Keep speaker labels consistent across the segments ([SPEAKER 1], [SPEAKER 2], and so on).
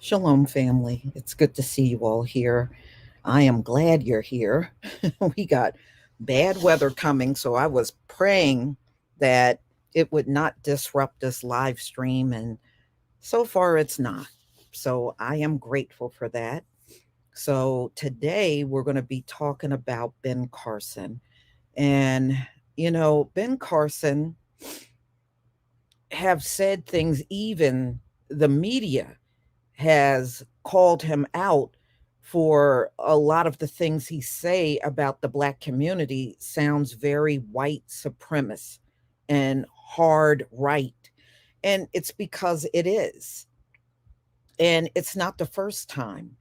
[SPEAKER 1] Shalom, family. It's good to see you all here. I am glad you're here. We got bad weather coming, so I was praying that it would not disrupt this live stream, and so far it's not. So I am grateful for that. So today we're going to be talking about Ben Carson. And, Ben Carson have said things, even the media has called him out for a lot of the things he say about the black community sounds very white supremacist and hard right. And it's because it is. And it's not the first time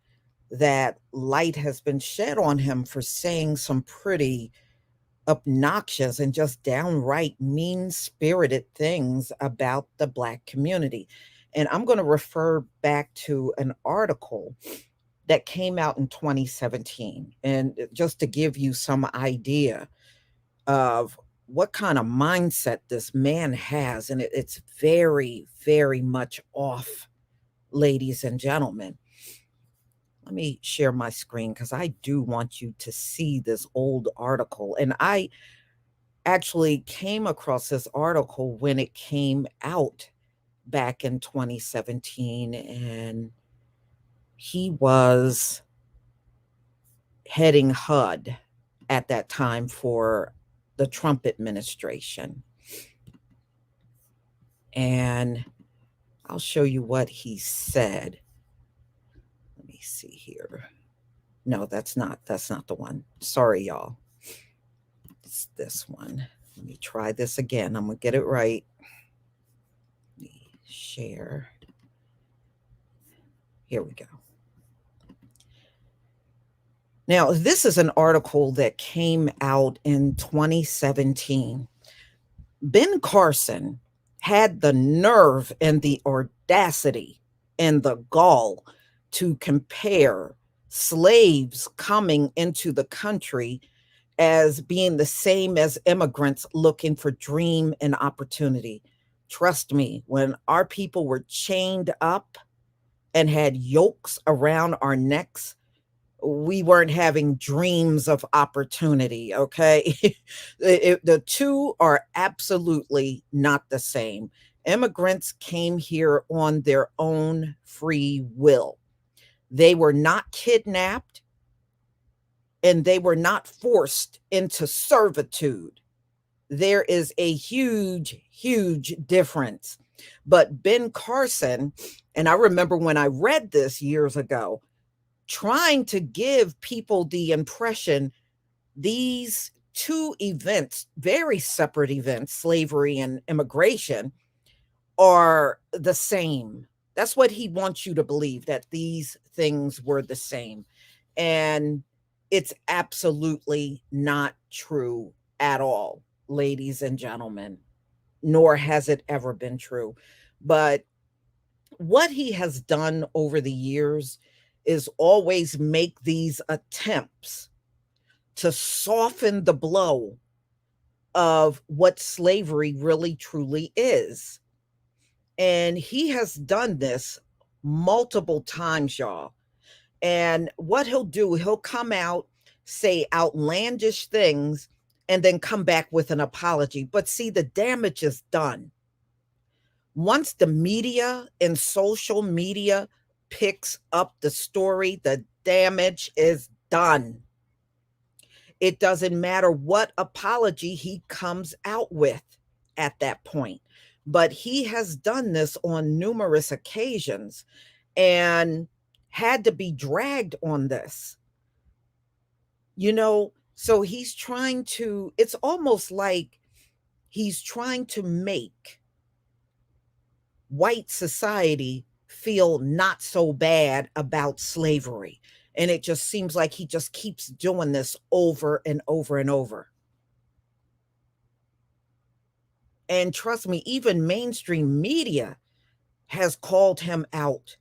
[SPEAKER 1] that light has been shed on him for saying some pretty obnoxious and just downright mean spirited things about the black community. And I'm going to refer back to an article that came out in 2017. And just to give you some idea of what kind of mindset this man has, and it's very, very much off, ladies and gentlemen. Let me share my screen because I do want you to see this old article. And I actually came across this article when it came out back in 2017, and he was heading HUD at that time for the Trump administration. And I'll show you what he said. Let me see here. No, that's not the one. Sorry, y'all. It's this one. Let me try this again. I'm going to get it right. Let me share. Here we go. Now, this is an article that came out in 2017. Ben Carson had the nerve and the audacity and the gall to compare slaves coming into the country as being the same as immigrants looking for dream and opportunity. Trust me, when our people were chained up and had yokes around our necks, we weren't having dreams of opportunity, okay? The two are absolutely not the same. Immigrants came here on their own free will. They were not kidnapped and they were not forced into servitude. There is a huge, huge difference. But Ben Carson, and I remember when I read this years ago, trying to give people the impression these two events, very separate events, slavery and immigration, are the same. That's what he wants you to believe, that these things were the same. And it's absolutely not true at all, ladies and gentlemen, nor has it ever been true. But what he has done over the years is always make these attempts to soften the blow of what slavery really truly is. And he has done this multiple times, y'all. And what he'll do, he'll come out, say outlandish things, and then come back with an apology. But see, the damage is done. Once the media and social media picks up the story, the damage is done. It doesn't matter what apology he comes out with at that point. But he has done this on numerous occasions and had to be dragged on this. So he's trying to, it's almost like he's trying to make white society feel not so bad about slavery. And it just seems like he just keeps doing this over and over and over. And trust me, even mainstream media has called him out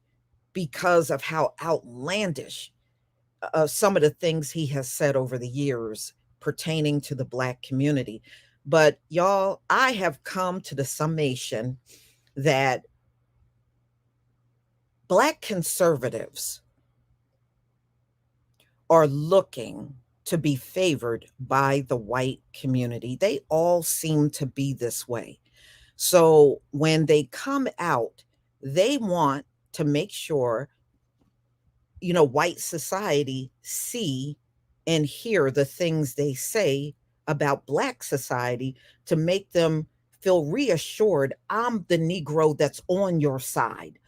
[SPEAKER 1] because of how outlandish some of the things he has said over the years pertaining to the Black community. But y'all, I have come to the summation that Black conservatives are looking to be favored by the white community. They all seem to be this way. So when they come out, they want to make sure, white society see and hear the things they say about Black society to make them feel reassured. I'm the Negro that's on your side.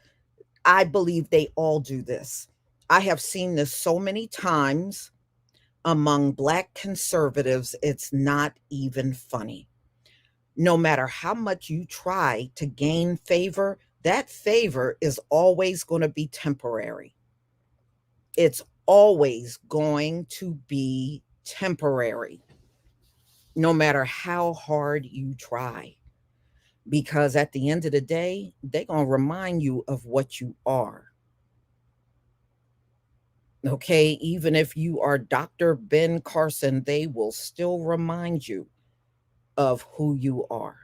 [SPEAKER 1] I believe they all do this. I have seen this so many times among Black conservatives, it's not even funny. No matter how much you try to gain favor, that favor is always going to be temporary. It's always going to be temporary, no matter how hard you try. Because at the end of the day, they're going to remind you of what you are. Okay, even if you are Dr. Ben Carson, they will still remind you of who you are.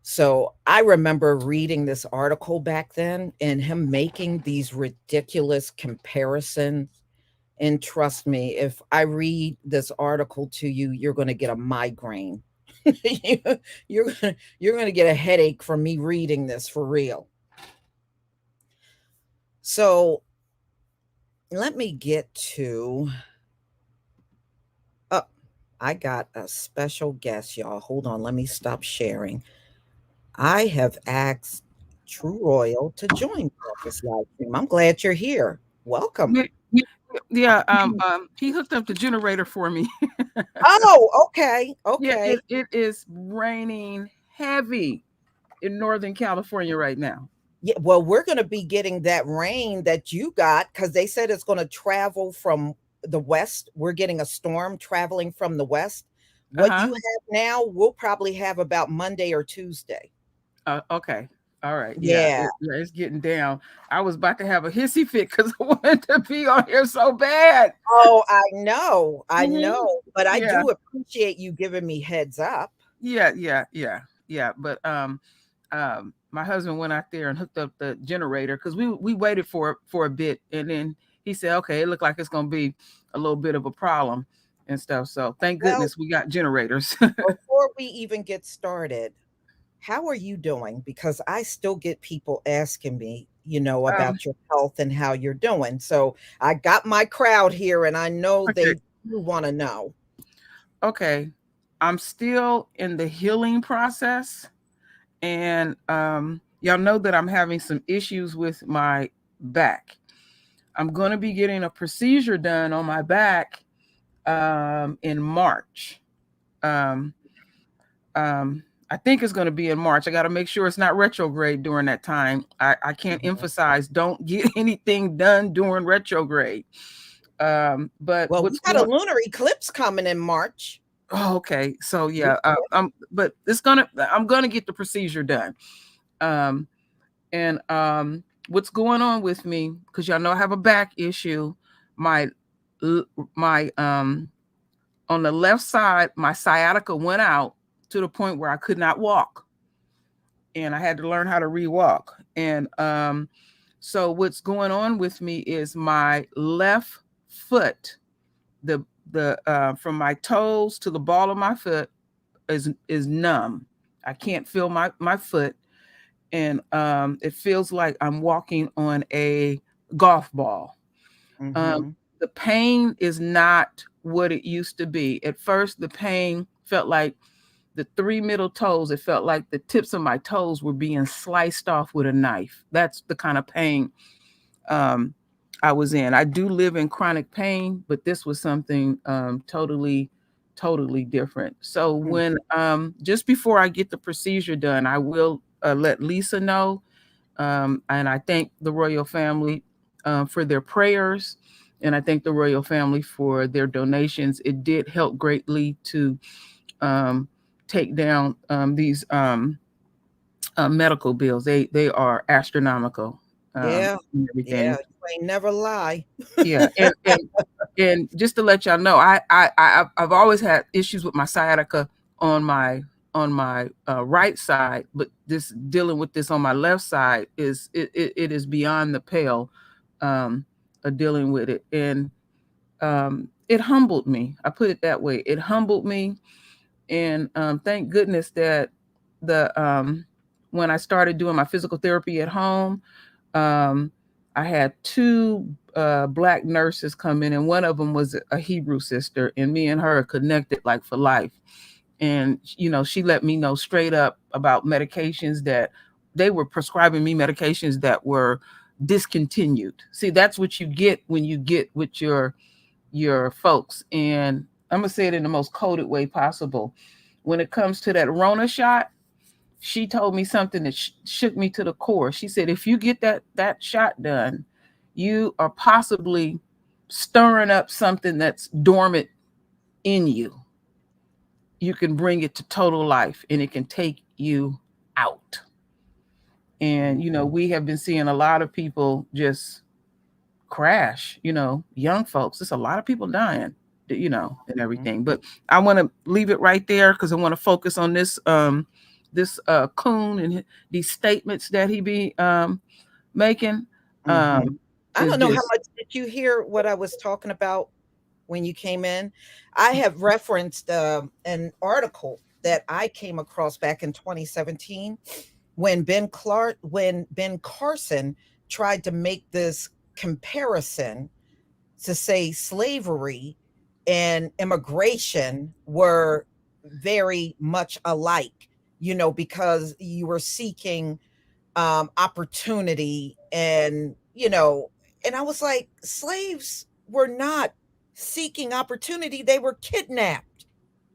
[SPEAKER 1] So I remember reading this article back then and him making these ridiculous comparisons. And trust me, if I read this article to you, you're going to get a migraine. You're going to get a headache from me reading this for real. So let me get to. Oh, I got a special guest, y'all. Hold on, let me stop sharing. I have asked True Royal to join me at this live stream. I'm glad you're here. Welcome.
[SPEAKER 2] Yeah, yeah, yeah, he hooked up the generator for me.
[SPEAKER 1] Oh, okay.
[SPEAKER 2] Yeah,
[SPEAKER 1] Okay.
[SPEAKER 2] it is raining heavy in Northern California right now.
[SPEAKER 1] Yeah, well, we're going to be getting that rain that you got because they said it's going to travel from the west. We're getting a storm traveling from the west. What
[SPEAKER 2] Uh-huh.
[SPEAKER 1] you have now, we'll probably have about Monday or Tuesday.
[SPEAKER 2] Okay. All right. Yeah,
[SPEAKER 1] Yeah.
[SPEAKER 2] yeah, it's getting down. I was about to have a hissy fit because I wanted to be on here so bad.
[SPEAKER 1] Oh, I know. I
[SPEAKER 2] Mhm.
[SPEAKER 1] know. But I
[SPEAKER 2] Yeah.
[SPEAKER 1] do appreciate you giving me heads up.
[SPEAKER 2] Yeah, yeah, yeah, yeah. But my husband went out there and hooked up the generator because we waited for a bit, and then he said, okay, it looked like it's going to be a little bit of a problem and stuff. So thank
[SPEAKER 1] Well,
[SPEAKER 2] goodness we got generators.
[SPEAKER 1] before we even get started, how are you doing? Because I still get people asking me,
[SPEAKER 2] um,
[SPEAKER 1] about your health and how you're doing. So I got my crowd here and I know
[SPEAKER 2] okay.
[SPEAKER 1] they do want to know.
[SPEAKER 2] Okay. I'm still in the healing process. And y'all know that I'm having some issues with my back. I'm going to be getting a procedure done on my back in March. Um, I think it's going to be in March. I got to make sure it's not retrograde during that time. I can't
[SPEAKER 1] Mhm.
[SPEAKER 2] emphasize, don't get anything done during retrograde. But
[SPEAKER 1] Well, we
[SPEAKER 2] what's
[SPEAKER 1] got a
[SPEAKER 2] going
[SPEAKER 1] lunar eclipse coming in March.
[SPEAKER 2] Oh, okay. So
[SPEAKER 1] Yeah.
[SPEAKER 2] yeah, but I'm gonna get the procedure done. Um, and what's going on with me? Because y'all know I have a back issue. My my on the left side, my sciatica went out to the point where I could not walk, and I had to learn how to re-walk. And so what's going on with me is my left foot, the from my toes to the ball of my foot is numb. I can't feel my foot, and it feels like I'm walking on a golf ball. Um,
[SPEAKER 1] Mhm.
[SPEAKER 2] the pain is not what it used to be. At first, the pain felt like the three middle toes. It felt like the tips of my toes were being sliced off with a knife. That's the kind of pain um, I was in. I do live in chronic pain, but this was something totally different. So
[SPEAKER 1] Mm.
[SPEAKER 2] when just before I get the procedure done, I will let Lisa know, and I thank the royal family for their prayers, and I thank the royal family for their donations. It did help greatly to um, take down these medical bills. They are astronomical
[SPEAKER 1] Yeah.
[SPEAKER 2] and
[SPEAKER 1] Yeah.
[SPEAKER 2] everything.
[SPEAKER 1] You ain't never lie.
[SPEAKER 2] Yeah, and just to let y'all know, I've always had issues with my sciatica on my right side, but this dealing with this on my left side it is beyond the pale um, of dealing with it, and it humbled me. I put it that way. It humbled me, and thank goodness that the when I started doing my physical therapy at home, um, I had two black nurses come in, and one of them was a Hebrew sister, and me and her are connected like for life. And she let me know straight up about medications that they were prescribing me, medications that were discontinued. See, that's what you get when you get with your folks. And I'm gonna say it in the most coded way possible. When it comes to that Rona shot, she told me something that shook me to the core. She said, if you get that shot done, you are possibly stirring up something that's dormant in you. You can bring it to total life, and it can take you out. And we have been seeing a lot of people just crash. Young folks. There's a lot of people dying. And
[SPEAKER 1] Mhm.
[SPEAKER 2] everything. But I want to leave it right there because I want to focus on this coon and these statements that he be making.
[SPEAKER 1] Mhm. I
[SPEAKER 2] Is
[SPEAKER 1] don't know how
[SPEAKER 2] just
[SPEAKER 1] much did you hear what I was talking about when you came in? I have referenced, an article that I came across back in 2017 when Ben Carson tried to make this comparison to say slavery and immigration were very much alike, because you were seeking opportunity and I was like, slaves were not seeking opportunity, they were kidnapped.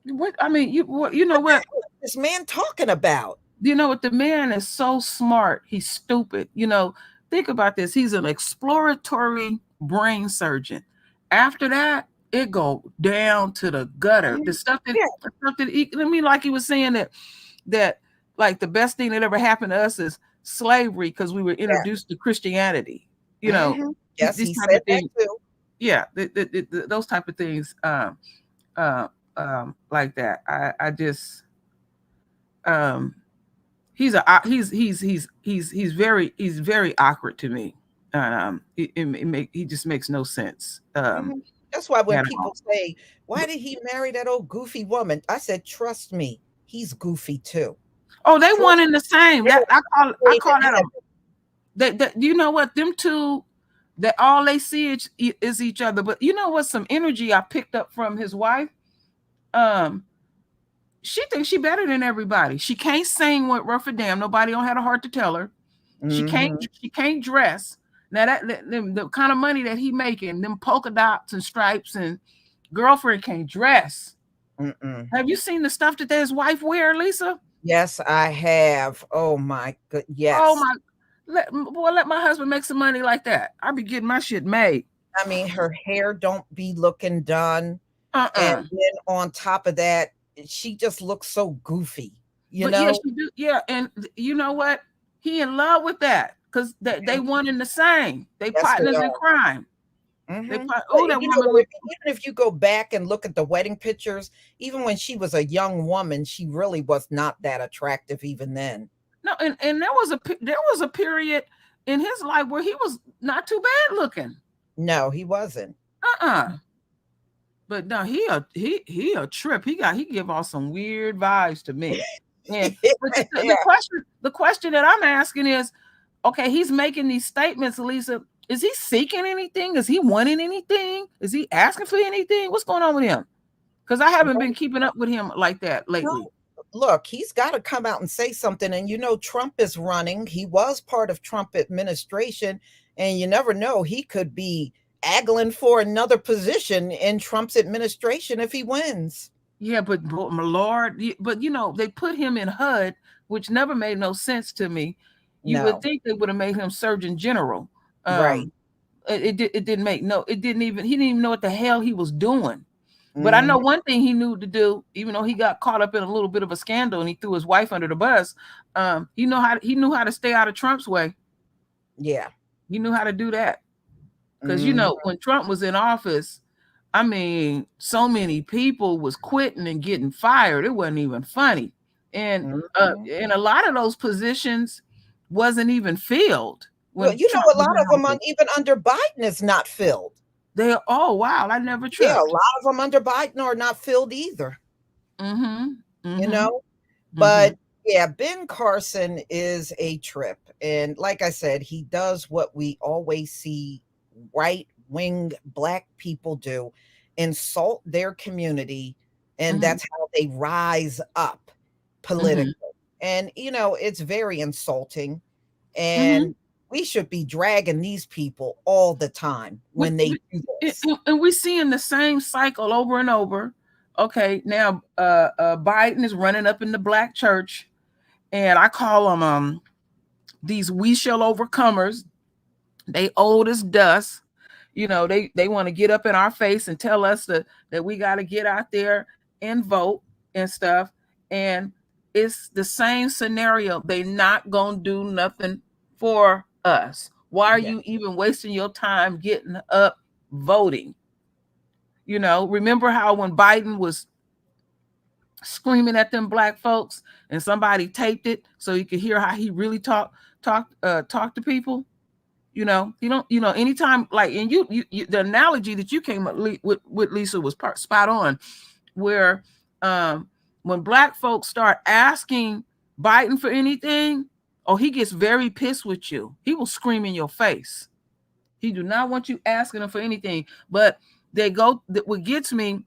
[SPEAKER 2] what I mean. You know
[SPEAKER 1] What the
[SPEAKER 2] what?
[SPEAKER 1] hell is this man talking about?
[SPEAKER 2] You know what? The man is so smart. He's stupid. Think about this. He's an exploratory brain surgeon. After that, it go down to the gutter.
[SPEAKER 1] Mhm. Yeah,
[SPEAKER 2] The stuff that I mean, like he was saying that like the best thing that ever happened to us is slavery because we were
[SPEAKER 1] yeah.
[SPEAKER 2] introduced to Christianity. You know,
[SPEAKER 1] Mhm. Yes,
[SPEAKER 2] these
[SPEAKER 1] he
[SPEAKER 2] type
[SPEAKER 1] said
[SPEAKER 2] of
[SPEAKER 1] that
[SPEAKER 2] things.
[SPEAKER 1] too.
[SPEAKER 2] Yeah, those type of things. Uh, like that. I just um he's very awkward to me. He just makes no sense
[SPEAKER 1] Mhm. That's why when
[SPEAKER 2] at
[SPEAKER 1] people
[SPEAKER 2] all.
[SPEAKER 1] say, "Why
[SPEAKER 2] But,
[SPEAKER 1] did he marry that old goofy woman?" I said, "Trust me, he's goofy too.
[SPEAKER 2] oh, they one
[SPEAKER 1] Trust
[SPEAKER 2] and the same.
[SPEAKER 1] me, they're
[SPEAKER 2] That I
[SPEAKER 1] same
[SPEAKER 2] call
[SPEAKER 1] in
[SPEAKER 2] that a
[SPEAKER 1] heaven."
[SPEAKER 2] that you know what, them two, that all they see is each other. But you know what, some energy I picked up from his wife. Um, she thinks she better than everybody. She can't sing with rough a damn. Nobody don't have a heart to tell her.
[SPEAKER 1] Mhm.
[SPEAKER 2] She can't dress. Now the kind of money that he making, them polka dots and stripes, and girlfriend can't dress.
[SPEAKER 1] Mm-mm.
[SPEAKER 2] Have you seen the stuff that his wife wear, Lisa?
[SPEAKER 1] Yes, I have. Oh my good,
[SPEAKER 2] Oh
[SPEAKER 1] yes.
[SPEAKER 2] my, let my husband make some money like that. I'll be getting my shit made.
[SPEAKER 1] I mean, her hair don't be looking done, and
[SPEAKER 2] Uh-uh.
[SPEAKER 1] then on top of that, she just looks so goofy, you
[SPEAKER 2] But yeah,
[SPEAKER 1] know?
[SPEAKER 2] she do. Yeah, and you know what? He in love with that because they
[SPEAKER 1] Mhm.
[SPEAKER 2] one in the same. They
[SPEAKER 1] Yes, they
[SPEAKER 2] partners in
[SPEAKER 1] are.
[SPEAKER 2] crime. They
[SPEAKER 1] Mhm.
[SPEAKER 2] part.
[SPEAKER 1] But,
[SPEAKER 2] Oh, that
[SPEAKER 1] you know,
[SPEAKER 2] woman look.
[SPEAKER 1] even if you go back and look at the wedding pictures, even when she was a young woman, she really was not that attractive even then.
[SPEAKER 2] No, and there was a period in his life where he was not too bad looking.
[SPEAKER 1] No, he wasn't.
[SPEAKER 2] Uh-uh. But no, he a trip. He give off some weird vibes to me. And but
[SPEAKER 1] Yeah.
[SPEAKER 2] the question that I'm asking is, okay, he's making these statements, Lisa. Is he seeking anything? Is he wanting anything? Is he asking for anything? What's going on with him? Because I haven't been keeping up with him like that
[SPEAKER 1] No,
[SPEAKER 2] lately.
[SPEAKER 1] look, he's gotta come out and say something, and you know Trump is running. He was part of Trump administration, and you never know, he could be angling for another position in Trump's administration if he wins.
[SPEAKER 2] Yeah, but my Lord, but you know, they put him in HUD, which never made no sense to me. You would
[SPEAKER 1] No.
[SPEAKER 2] think they would have made him Surgeon General.
[SPEAKER 1] Right.
[SPEAKER 2] Um, it didn't make no, it didn't even, he didn't even know what the hell he was doing. But I know
[SPEAKER 1] Mhm.
[SPEAKER 2] one thing he knew to do, even though he got caught up in a little bit of a scandal and he threw his wife under the bus. He knew how to stay out of Trump's way.
[SPEAKER 1] Yeah.
[SPEAKER 2] He knew how to do that. Because you
[SPEAKER 1] Mhm.
[SPEAKER 2] know, when Trump was in office, I mean, so many people was quitting and getting fired. It wasn't even funny.
[SPEAKER 1] Mhm.
[SPEAKER 2] And a lot of those positions wasn't even filled
[SPEAKER 1] Well,
[SPEAKER 2] when
[SPEAKER 1] you
[SPEAKER 2] Trump
[SPEAKER 1] know, a
[SPEAKER 2] was
[SPEAKER 1] lot
[SPEAKER 2] in
[SPEAKER 1] of them,
[SPEAKER 2] office.
[SPEAKER 1] even under Biden, is not filled.
[SPEAKER 2] They, oh wow, I never
[SPEAKER 1] Yeah, a
[SPEAKER 2] tripped.
[SPEAKER 1] lot of them under Biden are not filled either,
[SPEAKER 2] Mm-hmm.
[SPEAKER 1] you
[SPEAKER 2] Mm-hmm.
[SPEAKER 1] know?
[SPEAKER 2] Mm-hmm.
[SPEAKER 1] But yeah, Ben Carson is a trip. And like I said, he does what we always see right wing black people do, insult their community. And
[SPEAKER 2] Mm-hmm.
[SPEAKER 1] that's how they rise up
[SPEAKER 2] Mm-hmm.
[SPEAKER 1] politically. And, you know, it's very insulting.
[SPEAKER 2] Mm-hmm.
[SPEAKER 1] And we should be dragging these people all the time when they do this.
[SPEAKER 2] And we seeing the same cycle over and over. Okay, now Biden is running up in the black church, and I call them these we shall overcomers. They old as dust. You know, they want to get up in our face and tell us that we got to get out there and vote and stuff. And it's the same scenario. They not gonna do nothing for us. Why are
[SPEAKER 1] Yeah.
[SPEAKER 2] you even wasting your time getting up voting? You know, remember how when Biden was screaming at them black folks and somebody taped it so you could hear how he really talk to people? You know, you don't, you know, anytime, like, and you the analogy that you came up with Lisa was spot on, where um when black folks start asking Biden for anything, oh, he gets very pissed with you. He will scream in your face. He do not want you asking him for anything. But they go, that what gets me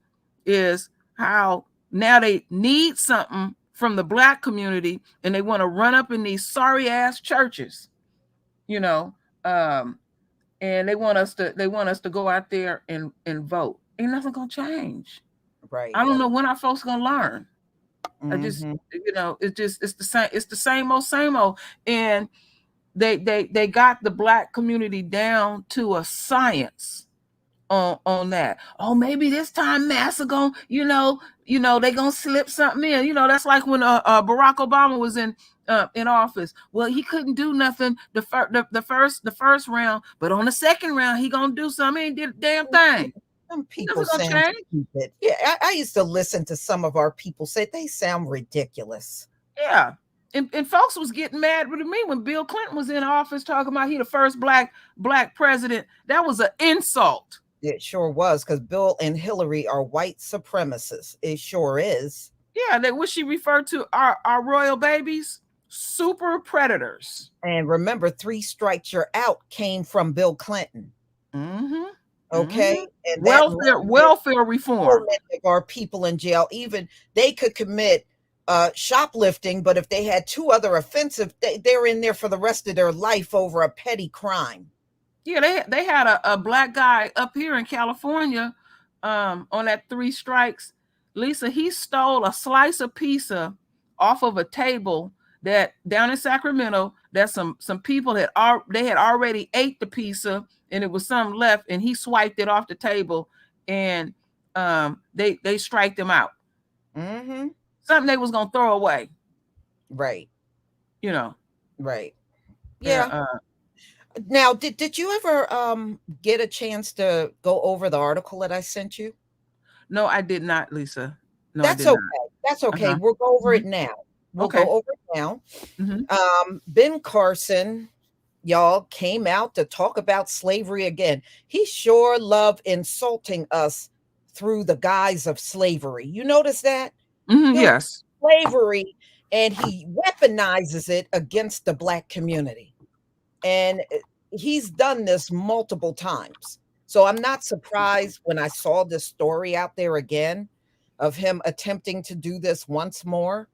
[SPEAKER 2] is how now they need something from the black community and they want to run up in these sorry ass churches, you know, um, and they want us to go out there and vote. Ain't nothing gonna change.
[SPEAKER 1] Right.
[SPEAKER 2] I don't know when our folks gonna learn. I just,
[SPEAKER 1] Mhm.
[SPEAKER 2] you know, it's the same old. And they got the black community down to a science on that. Oh, maybe this time Massa gonna, they gonna slip something in. You know, that's like when Barack Obama was in office. Well, he couldn't do nothing the first round, but on the second round he gonna do something. He ain't did a damn thing.
[SPEAKER 1] Some people
[SPEAKER 2] Nothing gonna
[SPEAKER 1] sound
[SPEAKER 2] change.
[SPEAKER 1] stupid. Yeah, I used to listen to some of our people say they sound ridiculous.
[SPEAKER 2] Yeah. and folks was getting mad with me when Bill Clinton was in office talking about he the first black president. That was an insult.
[SPEAKER 1] It sure was, because Bill and Hillary are white supremacists. It sure is.
[SPEAKER 2] Yeah, that what she referred to our royal babies, super predators.
[SPEAKER 1] And remember, three strikes you're out came from Bill Clinton.
[SPEAKER 2] Mm-hmm.
[SPEAKER 1] Okay.
[SPEAKER 2] Mm-hmm.
[SPEAKER 1] And that
[SPEAKER 2] Welfare
[SPEAKER 1] so
[SPEAKER 2] reform.
[SPEAKER 1] many of our people in jail. Even they could commit shoplifting, but if they had two other offensive, they're in there for the rest of their life over a petty crime.
[SPEAKER 2] Yeah, they had a black guy up here in California on that three strikes. Lisa, he stole a slice of pizza off of a table that down in Sacramento that some people had already ate the pizza and it was some left and he swiped it off the table and they striked him out.
[SPEAKER 1] Mm-hmm.
[SPEAKER 2] Something they was gonna throw away.
[SPEAKER 1] Right.
[SPEAKER 2] You know.
[SPEAKER 1] Right.
[SPEAKER 2] Yeah.
[SPEAKER 1] Yeah. Now, did you ever get a chance to go over the article that I sent you?
[SPEAKER 2] No, I did not, Lisa. No, I
[SPEAKER 1] That's
[SPEAKER 2] did not.
[SPEAKER 1] okay. That's okay.
[SPEAKER 2] Uh-huh.
[SPEAKER 1] We'll go over
[SPEAKER 2] Mhm.
[SPEAKER 1] it now. We'll
[SPEAKER 2] Okay.
[SPEAKER 1] go over it now.
[SPEAKER 2] Mm-hmm.
[SPEAKER 1] Ben Carson, y'all, came out to talk about slavery again. He sure loved insulting us through the guise of slavery. You notice that?
[SPEAKER 2] Mm-hmm.
[SPEAKER 1] He'll
[SPEAKER 2] Yes.
[SPEAKER 1] slavery and he weaponizes it against the black community. And he's done this multiple times. So I'm not surprised when I saw this story out there again of him attempting to do this once more.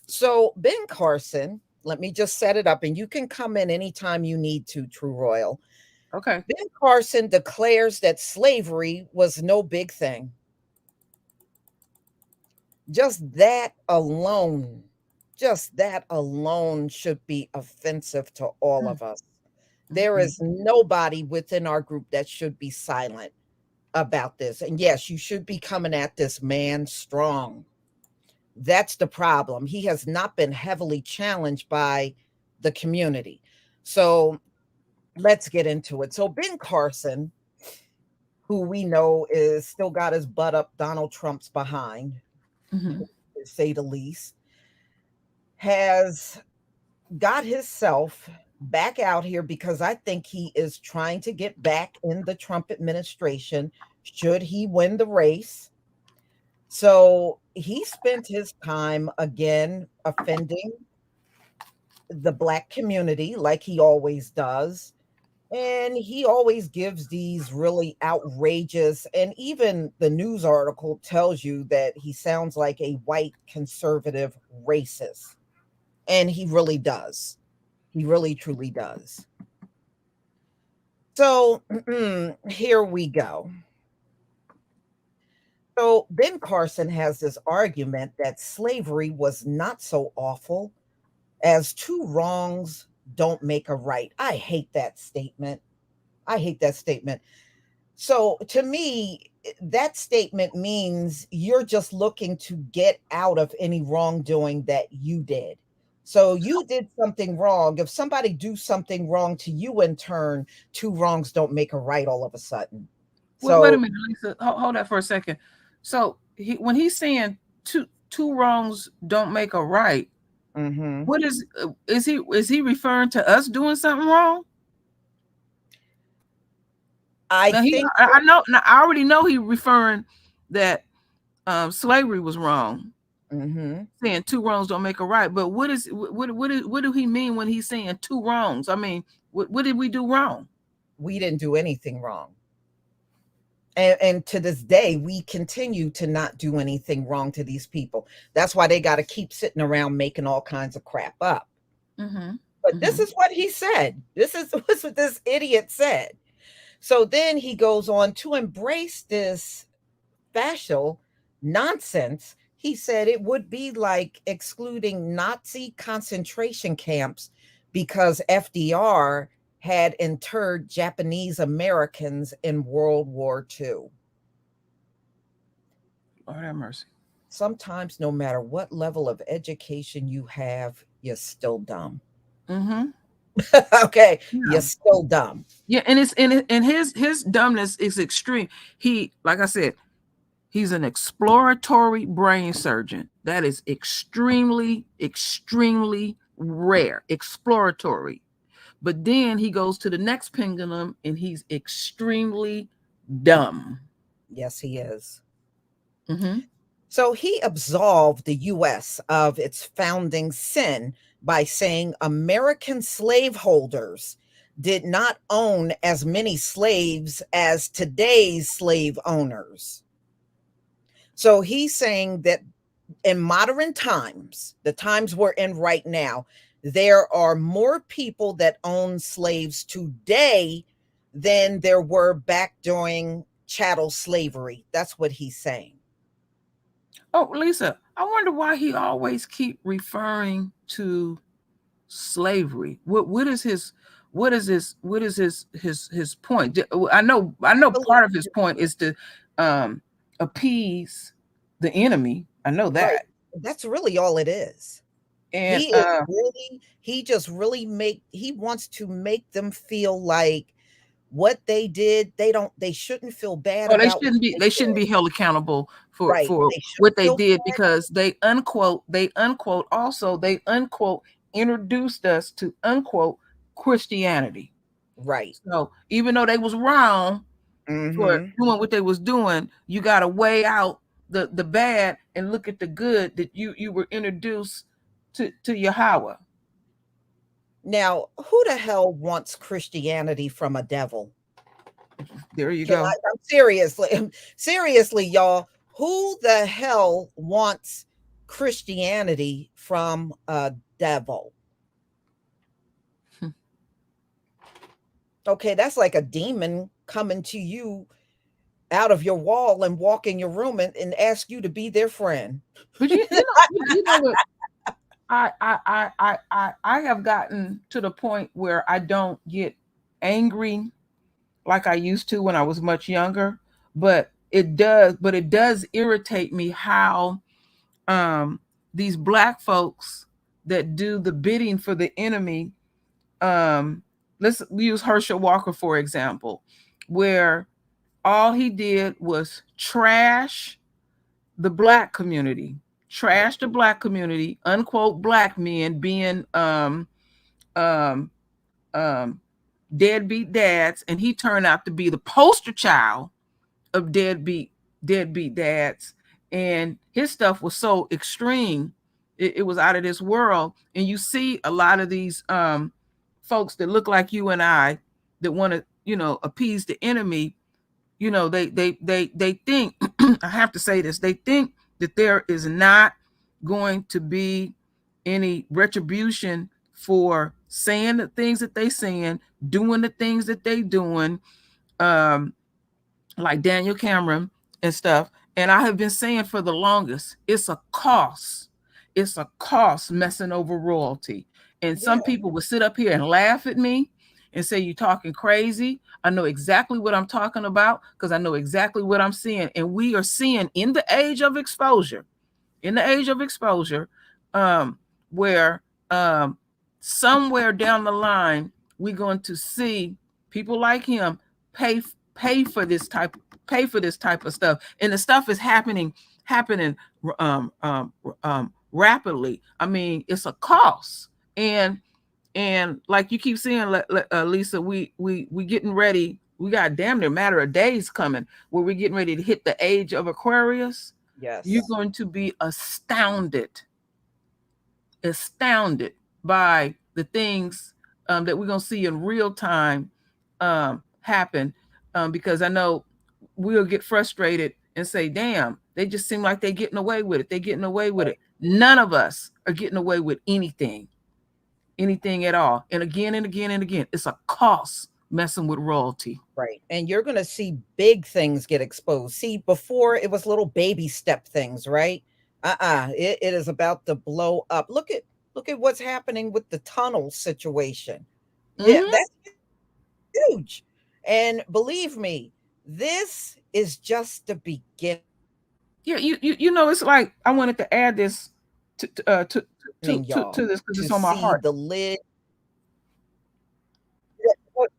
[SPEAKER 1] So Ben Carson, let me just set it up and you can come in anytime you need to, True Royal.
[SPEAKER 2] Okay.
[SPEAKER 1] Ben Carson declares that slavery was no big thing. Just that alone, should be offensive to all of us. There is nobody within our group that should be silent about this. And yes, you should be coming at this man strong. That's the problem. He has not been heavily challenged by the community. So let's get into it. So Ben Carson, who we know is still got his butt up Donald Trump's behind,
[SPEAKER 2] Mm-hmm.
[SPEAKER 1] to say the least, has got himself back out here because I think he is trying to get back in the Trump administration should he win the race. So he spent his time again offending the black community like he always does. And he always gives these really outrageous, and even the news article tells you that he sounds like a white conservative racist. And he really does. He really truly does. So here we go. So Ben Carson has this argument that slavery was not so awful as two wrongs don't make a right. I hate that statement. I hate that statement. So to me, that statement means you're just looking to get out of any wrongdoing that you did. So you did something wrong. If somebody do something wrong to you in turn, two wrongs don't make a right all of a sudden.
[SPEAKER 2] Wait a
[SPEAKER 1] So
[SPEAKER 2] minute, Lisa. Hold that for a second. So when he's saying two wrongs don't make a right,
[SPEAKER 1] mhm.
[SPEAKER 2] what is he referring to us doing something wrong?
[SPEAKER 1] I
[SPEAKER 2] Now
[SPEAKER 1] think
[SPEAKER 2] I know. Now I already know he referring that slavery was wrong.
[SPEAKER 1] mhm,
[SPEAKER 2] Saying two wrongs don't make a right, but what do he mean when he's saying two wrongs? I mean, what did we do wrong?
[SPEAKER 1] we didn't do anything wrong. And to this day, we continue to not do anything wrong to these people. That's why they got to keep sitting around making all kinds of crap up.
[SPEAKER 2] Mm-hmm.
[SPEAKER 1] But this
[SPEAKER 2] Mm-hmm.
[SPEAKER 1] is what he said. This is what this idiot said. So then he goes on to embrace this fascial nonsense. He said it would be like excluding Nazi concentration camps because FDR had interred Japanese Americans in World War II.
[SPEAKER 2] Lord have mercy.
[SPEAKER 1] Sometimes, no matter what level of education you have, you're still dumb.
[SPEAKER 2] Mm-hmm.
[SPEAKER 1] Okay,
[SPEAKER 2] Yeah.
[SPEAKER 1] you're still dumb.
[SPEAKER 2] Yeah, and it's and his dumbness is extreme. He, like I said, he's an exploratory brain surgeon. That is extremely, extremely rare, exploratory. But then he goes to the next pendulum and he's extremely dumb.
[SPEAKER 1] Yes, he is.
[SPEAKER 2] Mm-hmm.
[SPEAKER 1] So he absolved the US of its founding sin by saying American slaveholders did not own as many slaves as today's slave owners. So he's saying that in modern times, the times we're in right now, there are more people that own slaves today than there were back during chattel slavery. That's what he's saying.
[SPEAKER 2] Oh, Lisa, I wonder why he always keep referring to slavery. What is his point?
[SPEAKER 1] I
[SPEAKER 2] I know
[SPEAKER 1] believe
[SPEAKER 2] part of his point is to um appease the enemy. I know
[SPEAKER 1] right.
[SPEAKER 2] that.
[SPEAKER 1] That's really all it is.
[SPEAKER 2] And
[SPEAKER 1] He just really he wants to make them feel like what they did, they shouldn't feel bad
[SPEAKER 2] oh,
[SPEAKER 1] about what they
[SPEAKER 2] they shouldn't
[SPEAKER 1] did.
[SPEAKER 2] be held accountable
[SPEAKER 1] Right.
[SPEAKER 2] for
[SPEAKER 1] They
[SPEAKER 2] what
[SPEAKER 1] shouldn't
[SPEAKER 2] they
[SPEAKER 1] feel
[SPEAKER 2] did because they unquote introduced us to unquote Christianity.
[SPEAKER 1] right.
[SPEAKER 2] So even though they was wrong for
[SPEAKER 1] Mhm.
[SPEAKER 2] doing what they was doing, you got to weigh out the bad and look at the good that you were introduced to Yahweh.
[SPEAKER 1] Now, who the hell wants Christianity from a devil?
[SPEAKER 2] There you
[SPEAKER 1] Can
[SPEAKER 2] go.
[SPEAKER 1] I'm seriously, seriously, y'all, who the hell wants Christianity from a devil?
[SPEAKER 2] Hmm.
[SPEAKER 1] Okay, that's like a demon coming to you out of your wall and walk in your room and ask you to be their friend.
[SPEAKER 2] But you know what I have gotten to the point where I don't get angry like I used to when I was much younger, but it does irritate me how um these black folks that do the bidding for the enemy, um let's use Herschel Walker for example, where all he did was the black community
[SPEAKER 1] Right.
[SPEAKER 2] trash the black community, unquote black men being um um deadbeat dads, and he turned out to be the poster child of deadbeat dads. And his stuff was so extreme, it was out of this world. And you see a lot of these folks that look like you and I that want to appease the enemy. They think I have to say this, they think that there is not going to be any retribution for saying the things that they saying, doing the things that they doing, um like Daniel Cameron and stuff. And I have been saying for the longest, it's a cost. It's a cost messing over royalty. And
[SPEAKER 1] Yeah.
[SPEAKER 2] some people will sit up here and laugh at me and say, you're talking crazy. I know exactly what I'm talking about because I know exactly what I'm seeing. And we are seeing in the age of exposure, in the age of exposure, where somewhere down the line, we're going to see people like him pay pay for this type pay for this type of stuff, and the stuff is happening um, um, rapidly. I mean, it's a cost, and like you keep saying, Lisa, we getting ready. We got damn near a matter of days coming where we're getting ready to hit the age of Aquarius. You're
[SPEAKER 1] Yes.
[SPEAKER 2] going to be astounded by the things that we're going to see in real time happen, because I know we'll get frustrated and say, damn, they just seem like they're getting away with it. They're getting away with
[SPEAKER 1] Right.
[SPEAKER 2] it. None of us are getting away with anything at all. And again and again and again, it's a cost messing with royalty.
[SPEAKER 1] Right. And you're going to see big things get exposed. See, before it was little baby step things, right? It is about to blow up. Look at what's happening with the tunnel situation. Yeah,
[SPEAKER 2] Mm-hmm.
[SPEAKER 1] that's huge. And believe me, this is just the beginning,
[SPEAKER 2] Yeah, you know, it's like I wanted to add this to
[SPEAKER 1] y'all,
[SPEAKER 2] to this because
[SPEAKER 1] to
[SPEAKER 2] it's on my
[SPEAKER 1] see
[SPEAKER 2] heart.
[SPEAKER 1] the lid. What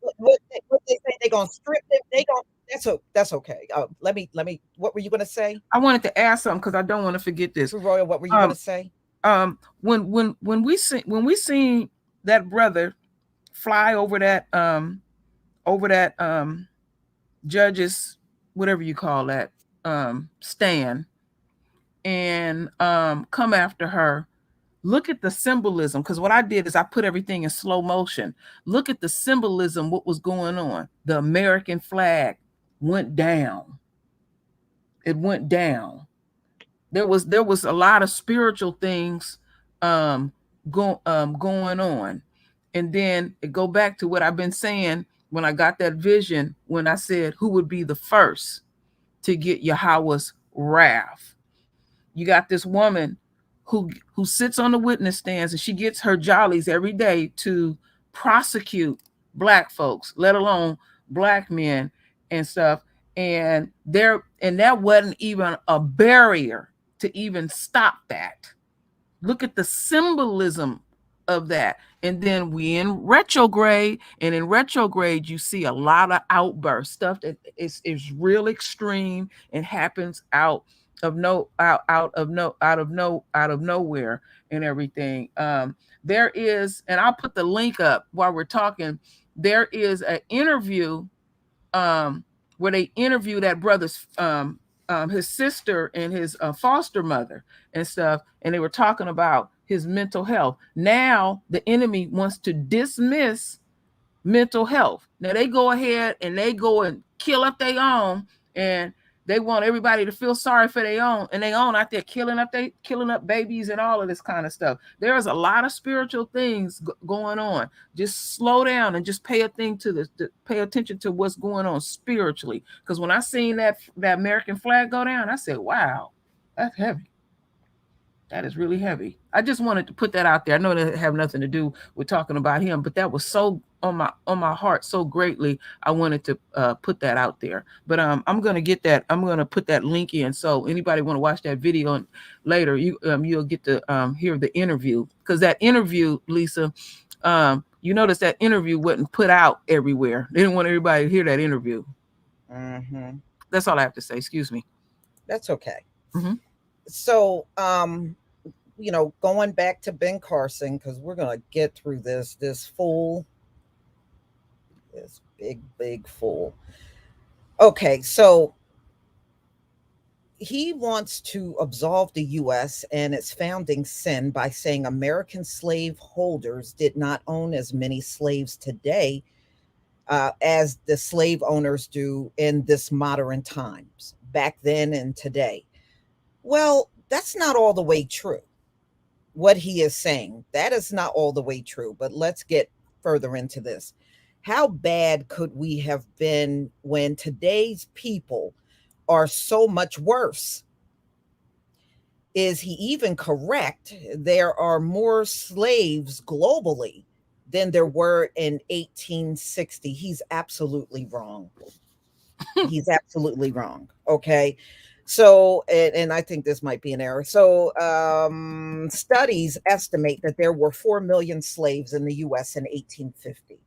[SPEAKER 1] they say they gonna strip it. They gonna that's okay. Let me. What were you gonna say,
[SPEAKER 2] I wanted to add something because I don't want to forget this.
[SPEAKER 1] True Royal? What were you gonna
[SPEAKER 2] Um,
[SPEAKER 1] say?
[SPEAKER 2] When we seen that brother fly over that judge's, whatever you call that, stand, and come after her, look at the symbolism, because what I did is I put everything in slow motion. Look at the symbolism, what was going on. The American flag went down. It went down. There was a lot of spiritual things um going on. And then it go back to what I've been saying when I got that vision, when I said who would be the first to get Yahweh's wrath. You got this woman who sits on the witness stands, and she gets her jollies every day to prosecute black folks, let alone black men and stuff. And that wasn't even a barrier to even stop that. Look at the symbolism of that. And then we in retrograde, and in retrograde you see a lot of outbursts, stuff that is real extreme and happens out of nowhere and everything. There is, and I'll put the link up while we're talking. There is an interview where they interview that brother's his sister and his foster mother and stuff, and they were talking about his mental health. Now the enemy wants to dismiss mental health. Now they go ahead and they go and kill up their own, and they want everybody to feel sorry for their own, and they own out there killing up babies and all of this kind of stuff. There is a lot of spiritual things going on. Just slow down and just pay pay attention to what's going on spiritually. Because when I seen that American flag go down, I said, "Wow, that's heavy. That is really heavy." I just wanted to put that out there. I know that have nothing to do with talking about him, but that was so on my heart so greatly. I wanted to put that out there. But I'm gonna get that. I'm gonna put that link in. So anybody want to watch that video later, you'll get to hear the interview, because that interview, Lisa, you notice that interview wasn't put out everywhere. They didn't want everybody to hear that interview.
[SPEAKER 1] Mm-hmm.
[SPEAKER 2] That's all I have to say. Excuse me.
[SPEAKER 1] That's okay.
[SPEAKER 2] Mm-hmm.
[SPEAKER 1] So, going back to Ben Carson, because we're gonna get through this fool, this big fool. Okay, so he wants to absolve the U.S. and its founding sin by saying American slave holders did not own as many slaves today as the slave owners do in this modern times, back then and today. Well, that's not all the way true. What he is saying, that is not all the way true. But let's get further into this. How bad could we have been when today's people are so much worse? Is he even correct? There are more slaves globally than there were in 1860. He's absolutely wrong. He's absolutely wrong. Okay. So, and I think this might be an error. So, studies estimate that there were 4 million slaves in the US in 1850.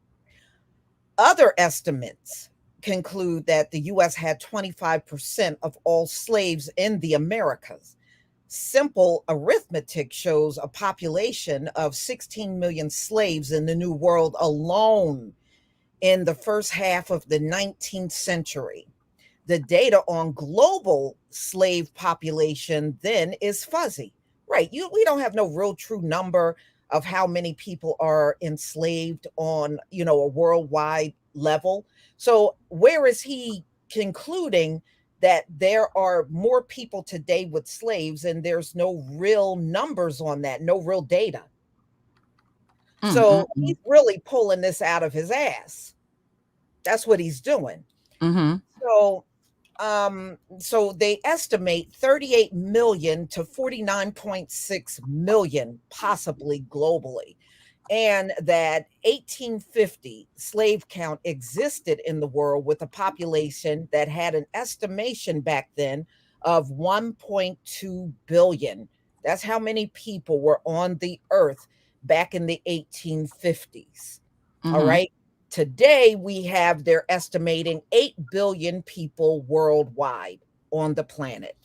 [SPEAKER 1] Other estimates conclude that the US had 25% of all slaves in the Americas. Simple arithmetic shows a population of 16 million slaves in the New World alone in the first half of the 19th century. The data on global slave population then is fuzzy. Right. We don't have no real true number of how many people are enslaved on, a worldwide level. So where is he concluding that there are more people today with slaves and there's no real numbers on that, no real data? So
[SPEAKER 2] Mm-hmm.
[SPEAKER 1] he's really pulling this out of his ass. That's what he's doing.
[SPEAKER 2] Mm-hmm.
[SPEAKER 1] So so they estimate 38 million to 49.6 million possibly globally, and that 1850 slave count existed in the world with a population that had an estimation back then of 1.2 billion. That's how many people were on the earth back in the 1850s. All
[SPEAKER 2] Mm-hmm.
[SPEAKER 1] right. Today, they're estimating 8 billion people worldwide on the planet.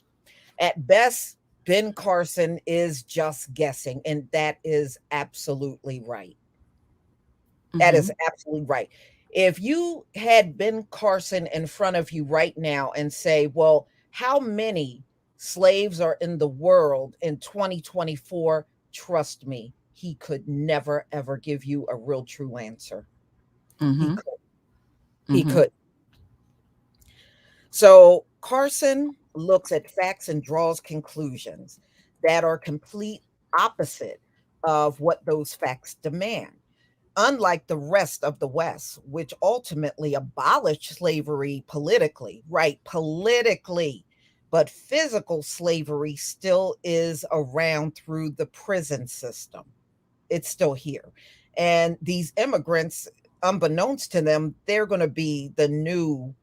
[SPEAKER 1] At best, Ben Carson is just guessing, and that is absolutely right. That is
[SPEAKER 2] Mhm.
[SPEAKER 1] absolutely right. If you had Ben Carson in front of you right now and say, well, how many slaves are in the world in 2024? Trust me, he could never, ever give you a real true answer. He
[SPEAKER 2] Mhm.
[SPEAKER 1] could. He
[SPEAKER 2] Mhm.
[SPEAKER 1] could. So Carson looks at facts and draws conclusions that are complete opposite of what those facts demand. Unlike the rest of the West, which ultimately abolished slavery politically, right? Politically, but physical slavery still is around through the prison system. It's still here. And these immigrants, unbeknownst to them, they're going to be the new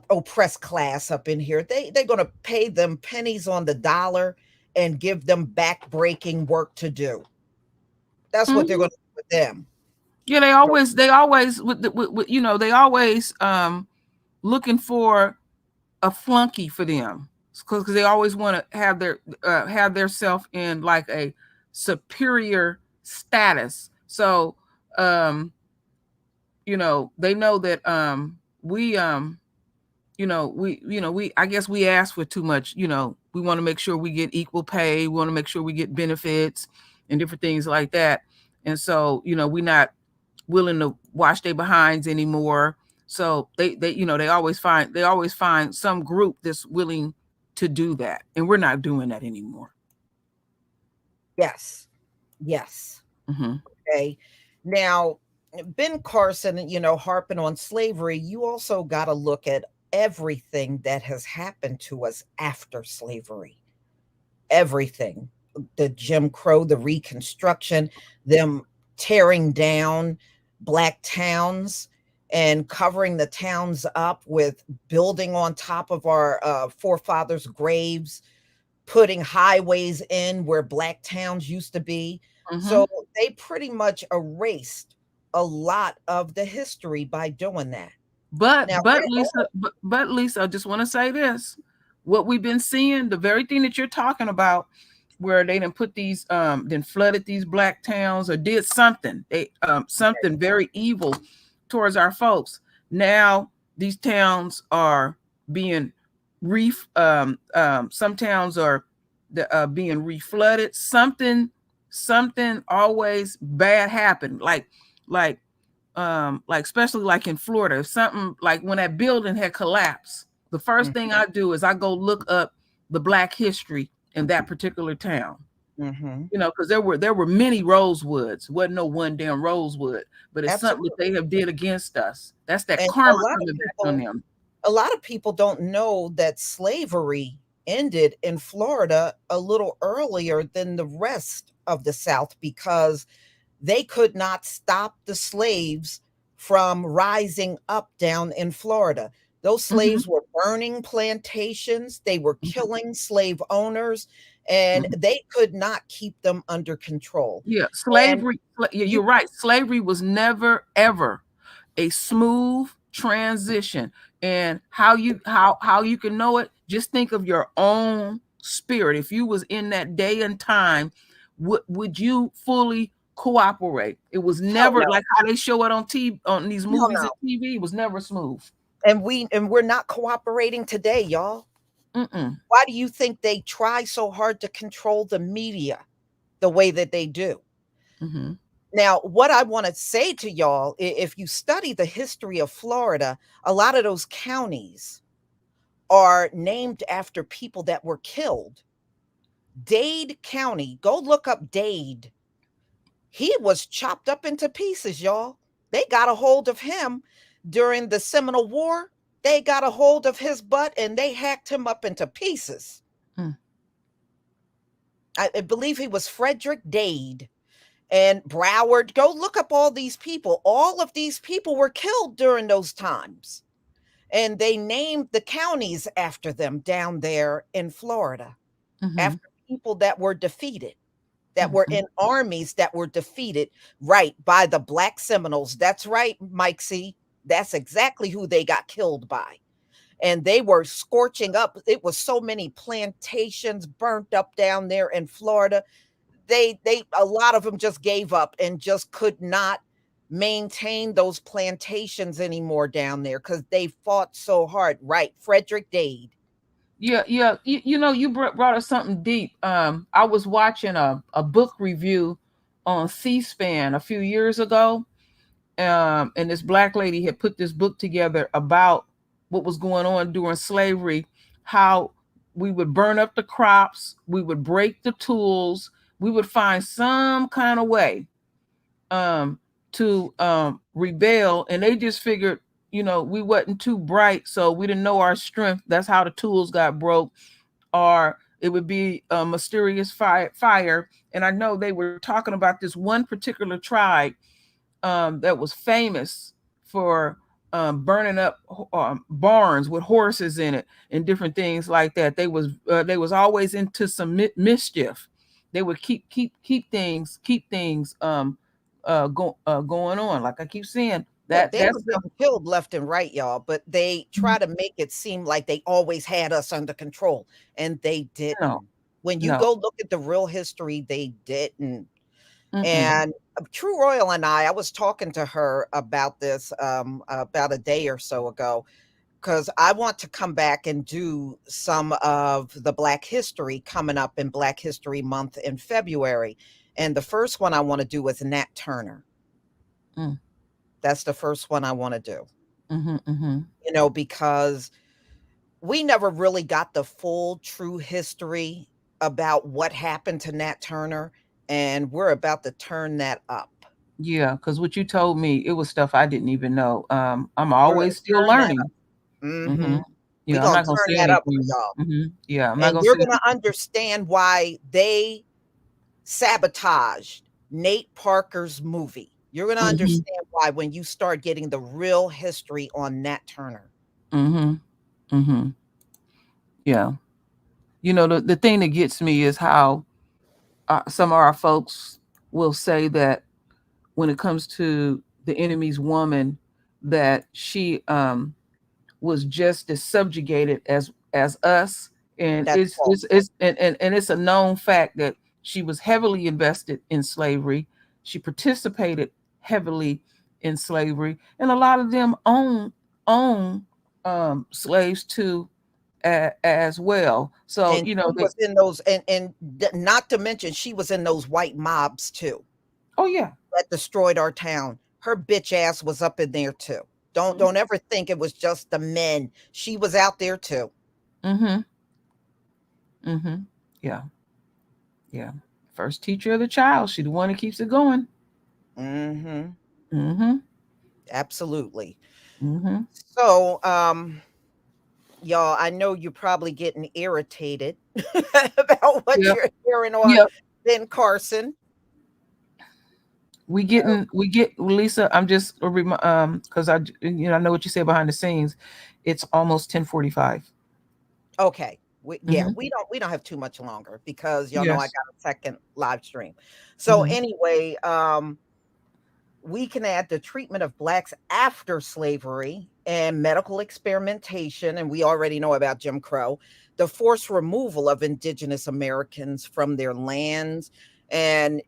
[SPEAKER 1] oppressed class up in here. They're going to pay them pennies on the dollar and give them backbreaking work to do. That's what they're
[SPEAKER 2] Mhm.
[SPEAKER 1] going to do with them.
[SPEAKER 2] Yeah, they always with they always looking for a flunky for them because they always want to have their self in like a superior status. So um they know that we I guess we ask for too much. We want to make sure we get equal pay, we want to make sure we get benefits and different things like that. And so we're not willing to wash their behinds anymore. So they always find some group that's willing to do that, and we're not doing that anymore.
[SPEAKER 1] Yes. Yes.
[SPEAKER 2] Hmm.
[SPEAKER 1] Okay. Now, Ben Carson, harping on slavery, you also got to look at everything that has happened to us after slavery. Everything. The Jim Crow, the Reconstruction, them tearing down black towns and covering the towns up with building on top of our forefathers' graves, putting highways in where black towns used to be.
[SPEAKER 2] Hmm.
[SPEAKER 1] So they pretty much erased a lot of the history by doing that.
[SPEAKER 2] But
[SPEAKER 1] Now,
[SPEAKER 2] but Lisa, but Lisa, I just want to say this: what we've been seeing, the very thing that you're talking about, where they done put these, then flooded these black towns or did something, something very evil towards our folks. Now these towns are being some towns are being reflooded. Something always bad happened, like especially like in Florida, if something like when that building had collapsed, the first thing I do is I go look up the black history in that particular town.
[SPEAKER 1] mm-hmm.
[SPEAKER 2] Because there were many Rosewoods, wasn't no one damn Rosewood, but it's something that they
[SPEAKER 1] Absolutely.
[SPEAKER 2] have did against us. That's that
[SPEAKER 1] And
[SPEAKER 2] karma coming back on them.
[SPEAKER 1] a lot of people don't know that slavery ended in Florida a little earlier than the rest of the South because they could not stop the slaves from rising up down in Florida. Those
[SPEAKER 2] Hmm.
[SPEAKER 1] slaves were burning plantations, they were
[SPEAKER 2] Hmm.
[SPEAKER 1] killing slave owners, and
[SPEAKER 2] Hmm.
[SPEAKER 1] they could not keep them under control.
[SPEAKER 2] Yeah,
[SPEAKER 1] And
[SPEAKER 2] yeah,
[SPEAKER 1] you
[SPEAKER 2] you're right. Slavery was never ever a smooth transition. And how you can know it, just think of your own spirit. If you was in that day and time, would you fully cooperate? It was
[SPEAKER 1] hell
[SPEAKER 2] never
[SPEAKER 1] no,
[SPEAKER 2] like how they show it on TV, on these
[SPEAKER 1] hell
[SPEAKER 2] movies
[SPEAKER 1] no.
[SPEAKER 2] and TV. It was never smooth.
[SPEAKER 1] And we're not cooperating today, y'all.
[SPEAKER 2] Mm-mm.
[SPEAKER 1] Why do you think they try so hard to control the media the way that they do?
[SPEAKER 2] Mm-hmm.
[SPEAKER 1] Now, what I want to say to y'all, if you study the history of Florida, a lot of those counties are named after people that were killed. Dade County, go look up Dade. He was chopped up into pieces, y'all. They got a hold of him during the Seminole War. They got a hold of his butt and they hacked him up into pieces.
[SPEAKER 2] Mm.
[SPEAKER 1] I believe he was Frederick Dade. And Broward. Go look up all these people. All of these people were killed during those times. And they named the counties after them down there in Florida,
[SPEAKER 2] Mm-hmm.
[SPEAKER 1] after people that were defeated, that were
[SPEAKER 2] Mm-hmm.
[SPEAKER 1] in armies that were defeated, right, by the Black Seminoles. That's right, Mike C. That's exactly who they got killed by. and they were scorching up. It was so many plantations burnt up down there in Florida. They a lot of them just gave up and just could not maintain those plantations anymore down there because they fought so hard. Right, Frederick Dade.
[SPEAKER 2] Yeah, yeah. You know, you brought us something deep. I was watching a book review on C-SPAN a few years ago, and this black lady had put this book together about what was going on during slavery, how we would burn up the crops, we would break the tools, we would find some kind of way um, to rebel, and they just figured, you know, we wasn't too bright, so we didn't know our strength. That's how the tools got broke, or it would be a mysterious fire. And I know they were talking about this one particular tribe that was famous for burning up barns with horses in it and different things like that. They was always into some mischief. They would keep things going on. Like I keep saying,
[SPEAKER 1] Yeah,
[SPEAKER 2] that
[SPEAKER 1] they
[SPEAKER 2] that's
[SPEAKER 1] were
[SPEAKER 2] the
[SPEAKER 1] getting killed left and right, y'all, but they try to make it seem like they always had us under control, and they
[SPEAKER 2] no,
[SPEAKER 1] didn't. When you
[SPEAKER 2] no.
[SPEAKER 1] go look at the real history, they didn't.
[SPEAKER 2] Mm-mm.
[SPEAKER 1] And True Royal and I was talking to her about this about a day or so ago because I want to come back and do some of the Black history coming up in Black History Month in February. And the first one I want to do is Nat Turner.
[SPEAKER 2] Mm.
[SPEAKER 1] That's the first one I want to do,
[SPEAKER 2] Mm-hmm, mm-hmm.
[SPEAKER 1] because we never really got the full true history about what happened to Nat Turner. And we're about to turn that up.
[SPEAKER 2] Yeah, because what you told me, it was stuff I didn't even know. I'm
[SPEAKER 1] We're gonna
[SPEAKER 2] always still
[SPEAKER 1] turn that
[SPEAKER 2] learning.
[SPEAKER 1] up.
[SPEAKER 2] Mm-hmm.
[SPEAKER 1] We
[SPEAKER 2] Yeah, I'm
[SPEAKER 1] gonna
[SPEAKER 2] not gonna
[SPEAKER 1] turn
[SPEAKER 2] say
[SPEAKER 1] that up for
[SPEAKER 2] anything.
[SPEAKER 1] y'all.
[SPEAKER 2] Mm-hmm. Yeah, I'm not
[SPEAKER 1] And
[SPEAKER 2] gonna
[SPEAKER 1] you're
[SPEAKER 2] say
[SPEAKER 1] gonna
[SPEAKER 2] anything.
[SPEAKER 1] understand why they sabotaged Nate Parker's movie. You're gonna
[SPEAKER 2] Mm-hmm.
[SPEAKER 1] understand why when you start getting the real history on Nat Turner.
[SPEAKER 2] Mm-hmm. Mm-hmm. Yeah. You know, the thing that gets me is how some of our folks will say that when it comes to the enemy's woman, that she was just as subjugated as us, and
[SPEAKER 1] That's false.
[SPEAKER 2] and it's a known fact that she was heavily invested in slavery. She participated heavily in slavery, and a lot of them own slaves too, as well. So
[SPEAKER 1] And
[SPEAKER 2] you
[SPEAKER 1] she
[SPEAKER 2] know they.
[SPEAKER 1] was in those, not to mention she was in those white mobs too
[SPEAKER 2] Oh yeah.
[SPEAKER 1] that destroyed our town. Her bitch ass was up in there too. Don't ever think it was just the men. She was out there too.
[SPEAKER 2] Mm-hmm. Mm-hmm. Yeah. Yeah. First teacher of the child. She the one that keeps it going.
[SPEAKER 1] Mhm.
[SPEAKER 2] Mm-hmm.
[SPEAKER 1] Absolutely.
[SPEAKER 2] Mm-hmm.
[SPEAKER 1] So, y'all, I know you're probably getting irritated about what
[SPEAKER 2] Yeah.
[SPEAKER 1] you're hearing on
[SPEAKER 2] Yeah.
[SPEAKER 1] Ben Carson.
[SPEAKER 2] We get Lisa. I'm just because I know what you say behind the scenes. It's almost 10:45.
[SPEAKER 1] Okay. Yeah,
[SPEAKER 2] Mm-hmm.
[SPEAKER 1] we don't have too much longer because y'all know I
[SPEAKER 2] Yes.
[SPEAKER 1] got a second live stream. So
[SPEAKER 2] Mm-hmm.
[SPEAKER 1] anyway, we can add the treatment of blacks after slavery and medical experimentation, and we already know about Jim Crow, the forced removal of indigenous Americans from their lands. And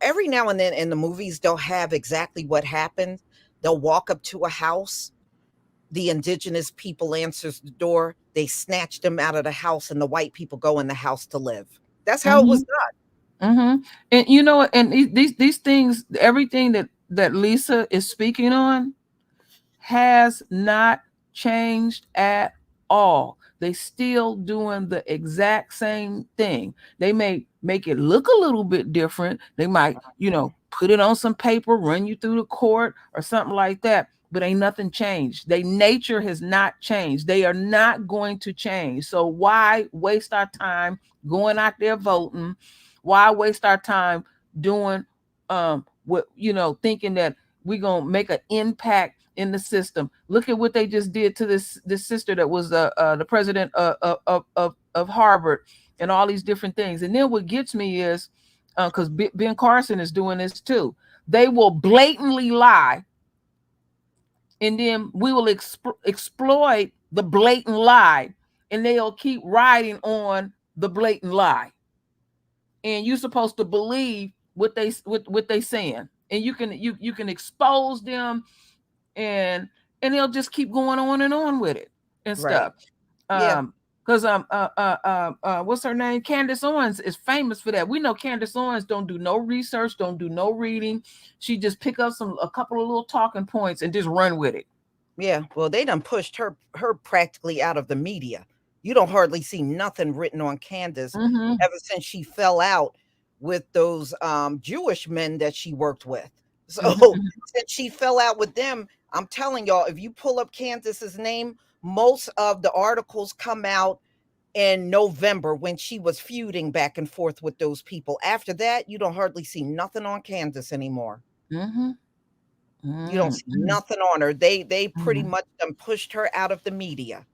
[SPEAKER 1] every now and then in the movies they'll have exactly what happens. They'll walk up to a house, the indigenous people answers the door, they snatch them out of the house, and the white people go in the house to live. That's how it
[SPEAKER 2] Mm-hmm.
[SPEAKER 1] was done.
[SPEAKER 2] Mm-hmm. And you know what? And these things, everything that Lisa is speaking on, has not changed at all. They still doing the exact same thing. They may make it look a little bit different. They might, put it on some paper, run you through the court or something like that. But ain't nothing changed. Their nature has not changed. They are not going to change. So why waste our time going out there voting? Why waste our time doing what thinking that we're gonna make an impact in the system? Look at what they just did to this sister that was the president of Harvard, and all these different things. And then what gets me is because Ben Carson is doing this too. They will blatantly lie, and then we will exploit the blatant lie, and they'll keep riding on the blatant lie. And you're supposed to believe what they saying, and you can expose them, and they'll just keep going on and on with it and
[SPEAKER 1] Right.
[SPEAKER 2] stuff.
[SPEAKER 1] Yeah.
[SPEAKER 2] Because what's her name? Candace Owens is famous for that. We know Candace Owens don't do no research, don't do no reading. She just pick up a couple of little talking points and just run with it.
[SPEAKER 1] Yeah. Well, they done pushed her practically out of the media. You don't hardly see nothing written on Candace
[SPEAKER 2] Mm-hmm.
[SPEAKER 1] ever since she fell out with those Jewish men that she worked with. So
[SPEAKER 2] Mm-hmm.
[SPEAKER 1] since she fell out with them, I'm telling y'all, if you pull up Candace's name, most of the articles come out in November when she was feuding back and forth with those people. After that, you don't hardly see nothing on Candace anymore.
[SPEAKER 2] Mm-hmm.
[SPEAKER 1] You don't see
[SPEAKER 2] Mm-hmm.
[SPEAKER 1] nothing on her. They pretty
[SPEAKER 2] Mm-hmm.
[SPEAKER 1] much done pushed her out of the media.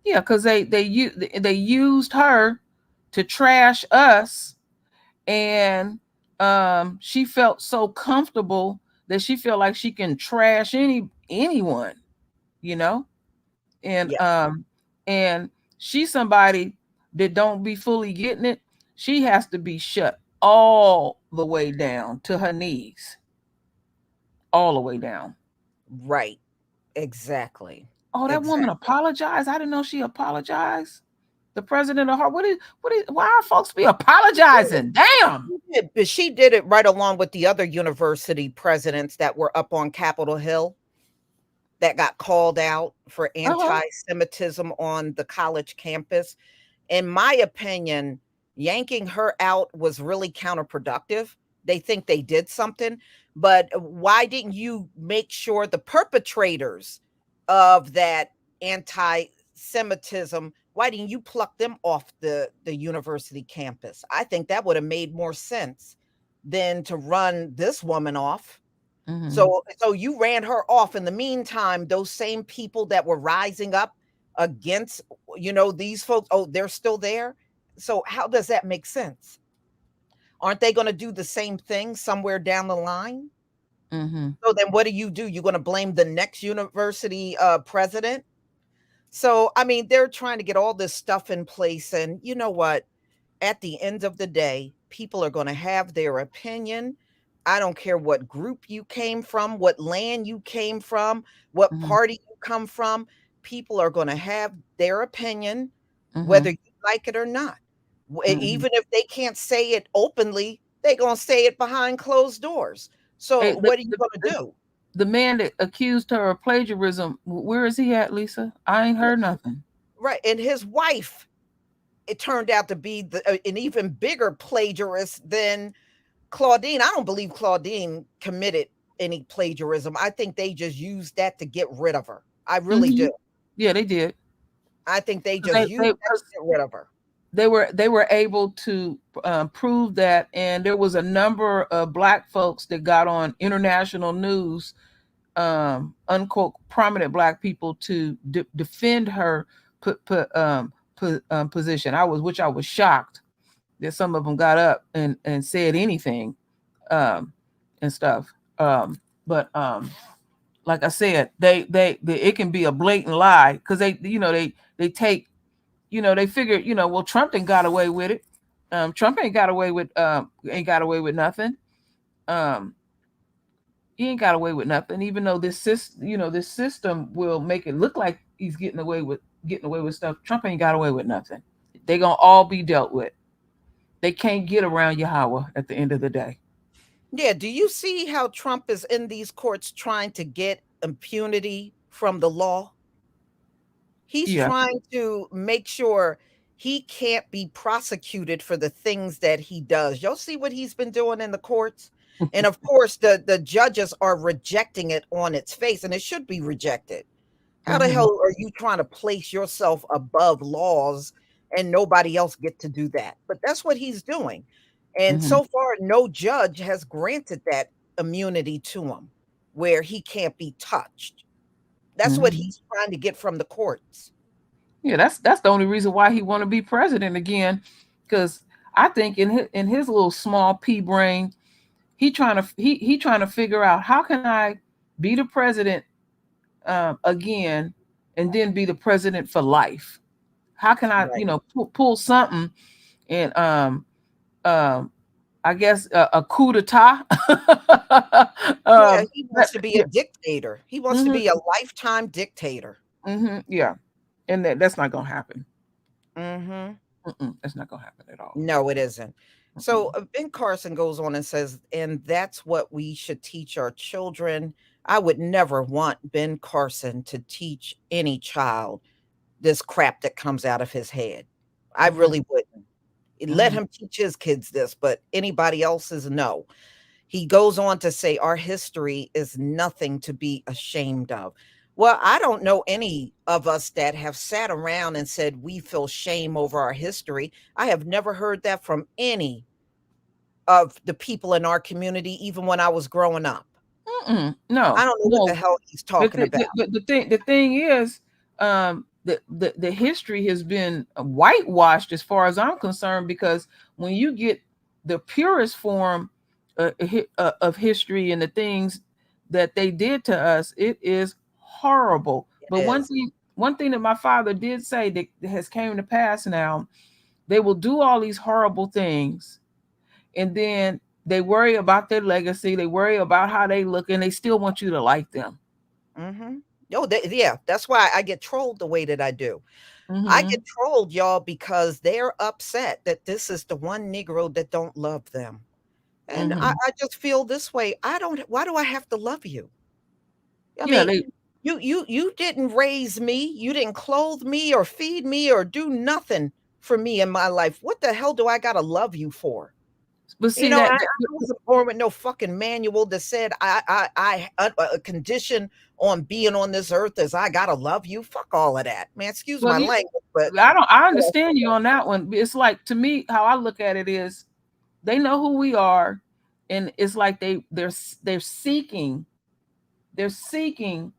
[SPEAKER 2] Yeah, because they used her to trash us, and she felt so comfortable that she felt like she can trash anyone, you know. and
[SPEAKER 1] Yeah,
[SPEAKER 2] um and she's somebody that don't be fully getting it. She has to be shut all the way down to her knees, all the way down.
[SPEAKER 1] right. Exactly.
[SPEAKER 2] Oh, that woman
[SPEAKER 1] Exactly.
[SPEAKER 2] apologized. I didn't know she apologized. The president of her. What is why are folks be apologizing? Damn.
[SPEAKER 1] But she did it right along with the other university presidents that were up on Capitol Hill that got called out for
[SPEAKER 2] Uh-huh.
[SPEAKER 1] anti-Semitism on the college campus. In my opinion, yanking her out was really counterproductive. They think they did something, but why didn't you make sure the perpetrators of that anti-Semitism, why didn't you pluck them off the university campus? I think that would have made more sense than to run this woman off.
[SPEAKER 2] Mm-hmm.
[SPEAKER 1] So you ran her off. In the meantime, those same people that were rising up against, these folks, oh, they're still there. So how does that make sense? Aren't they going to do the same thing somewhere down the line?
[SPEAKER 2] Mm-hmm.
[SPEAKER 1] So then what do? You're going to blame the next university president? So I mean, they're trying to get all this stuff in place, and you know what? At the end of the day, people are going to have their opinion. I don't care what group you came from, what land you came from, what
[SPEAKER 2] Mm-hmm.
[SPEAKER 1] party you come from. People are going to have their opinion, whether
[SPEAKER 2] Mm-hmm.
[SPEAKER 1] you like it or not.
[SPEAKER 2] Mm-hmm.
[SPEAKER 1] Even if they can't say it openly, they're going to say it behind closed doors.
[SPEAKER 2] Hey,
[SPEAKER 1] So, what are you going to do?
[SPEAKER 2] the man that accused her of plagiarism, where is he at, Lisa? I ain't heard nothing.
[SPEAKER 1] Right. And his wife, it turned out to be an even bigger plagiarist than Claudine. I don't believe Claudine committed any plagiarism. I think they just used that to get rid of her. I really
[SPEAKER 2] Mm-hmm.
[SPEAKER 1] do.
[SPEAKER 2] Yeah, they did.
[SPEAKER 1] I think they
[SPEAKER 2] 'Cause
[SPEAKER 1] just used that to
[SPEAKER 2] 'cause
[SPEAKER 1] get rid of her.
[SPEAKER 2] they were able to prove that, and there was a number of black folks that got on international news, unquote, prominent black people to defend her position. Which I was shocked that some of them got up and said anything, um, and stuff. But like I said, they it can be a blatant lie because they take, they figure, well, Trump ain't got away with it. Trump ain't got away with nothing. Um, he ain't got away with nothing, even though this system will make it look like he's getting away with stuff. Trump ain't got away with nothing. They gonna all be dealt with. They can't get around Yahweh at the end of the day.
[SPEAKER 1] Yeah. Do you see how Trump is in these courts trying to get impunity from the law? He's
[SPEAKER 2] Yeah.
[SPEAKER 1] trying to make sure he can't be prosecuted for the things that he does. Y'all see what he's been doing in the courts? And of course, the judges are rejecting it on its face, and it should be rejected. How the
[SPEAKER 2] Mm-hmm.
[SPEAKER 1] hell are you trying to place yourself above laws and nobody else get to do that? But that's what he's doing. And
[SPEAKER 2] Mm-hmm.
[SPEAKER 1] so far, no judge has granted that immunity to him where he can't be touched. That's what
[SPEAKER 2] Mm-hmm.
[SPEAKER 1] he's trying to get from the courts.
[SPEAKER 2] Yeah, that's the only reason why he want to be president again, because I think in his little small pea brain, he trying to figure out how can I be the president again and then be the president for life? How can I,
[SPEAKER 1] Right.
[SPEAKER 2] pull something and um I guess a coup d'etat?
[SPEAKER 1] Yeah, he
[SPEAKER 2] That,
[SPEAKER 1] wants to be a
[SPEAKER 2] yeah.
[SPEAKER 1] dictator. He wants to
[SPEAKER 2] Hmm.
[SPEAKER 1] be a lifetime dictator.
[SPEAKER 2] Yeah, and that's not gonna happen.
[SPEAKER 1] Mhm.
[SPEAKER 2] That's not gonna happen at all.
[SPEAKER 1] No, it isn't. So,
[SPEAKER 2] Mm-mm.
[SPEAKER 1] Ben Carson goes on and says, "And that's what we should teach our children." I would never want Ben Carson to teach any child this crap that comes out of his head. I
[SPEAKER 2] Hmm.
[SPEAKER 1] really wouldn't. Let
[SPEAKER 2] Hmm.
[SPEAKER 1] him teach his kids this, but anybody else's, no. He goes on to say, "Our history is nothing to be ashamed of." Well, I don't know any of us that have sat around and said we feel shame over our history. I have never heard that from any of the people in our community, even when I was growing up.
[SPEAKER 2] No,
[SPEAKER 1] I don't know what the
[SPEAKER 2] no.
[SPEAKER 1] hell he's
[SPEAKER 2] But
[SPEAKER 1] talking about.
[SPEAKER 2] the thing is, the history has been whitewashed as far as I'm concerned, because when you get the purest form of history and the things that they did to us, it is horrible.
[SPEAKER 1] It
[SPEAKER 2] But one
[SPEAKER 1] is.
[SPEAKER 2] thing, one thing that my father did say that has came to pass now, they will do all these horrible things, and then they worry about their legacy, they worry about how they look, and they still want you to like them.
[SPEAKER 1] Mhm. Oh, yeah, that's why I get trolled the way that I do. I get
[SPEAKER 2] Hmm.
[SPEAKER 1] trolled, y'all, because they're upset that this is the one Negro that don't love them. And
[SPEAKER 2] Hmm.
[SPEAKER 1] I just feel this way. I don't why do I have to love you? I
[SPEAKER 2] Yeah,
[SPEAKER 1] mean,
[SPEAKER 2] they
[SPEAKER 1] you didn't raise me, you didn't clothe me or feed me or do nothing for me in my life. What the hell do I gotta love you for?
[SPEAKER 2] but
[SPEAKER 1] You
[SPEAKER 2] see
[SPEAKER 1] know,
[SPEAKER 2] that,
[SPEAKER 1] I wasn't born with no fucking manual that said a condition on being on this earth is I gotta love you. Fuck all of that, man. Excuse
[SPEAKER 2] well,
[SPEAKER 1] my language, but
[SPEAKER 2] I
[SPEAKER 1] yeah,
[SPEAKER 2] understand you on that one. It's like, to me, how I look at it is, they know who we are, and it's like they're seeking, they're seeking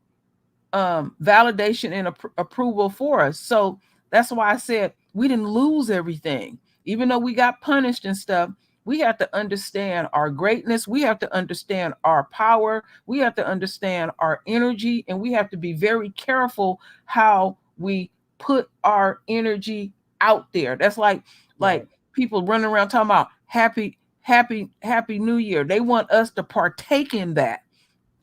[SPEAKER 2] validation and approval for us. So that's why I said we didn't lose everything, even though we got punished and stuff. We have to understand our greatness. We have to understand our power. We have to understand our energy, and we have to be very careful how we put our energy out there. That's like
[SPEAKER 1] right.
[SPEAKER 2] people running around talking about happy new year. They want us to partake in that,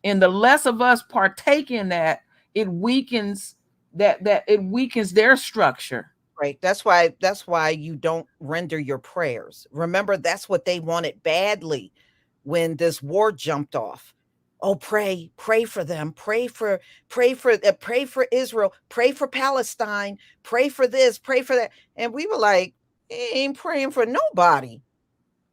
[SPEAKER 2] and the less of us partake in that, it weakens it weakens their structure.
[SPEAKER 1] Right. That's why you don't render your prayers. Remember, that's what they wanted badly when this war jumped off. Oh, pray for them, pray for Israel, pray for Palestine, pray for this, pray for that. And we were like, ain't praying for nobody.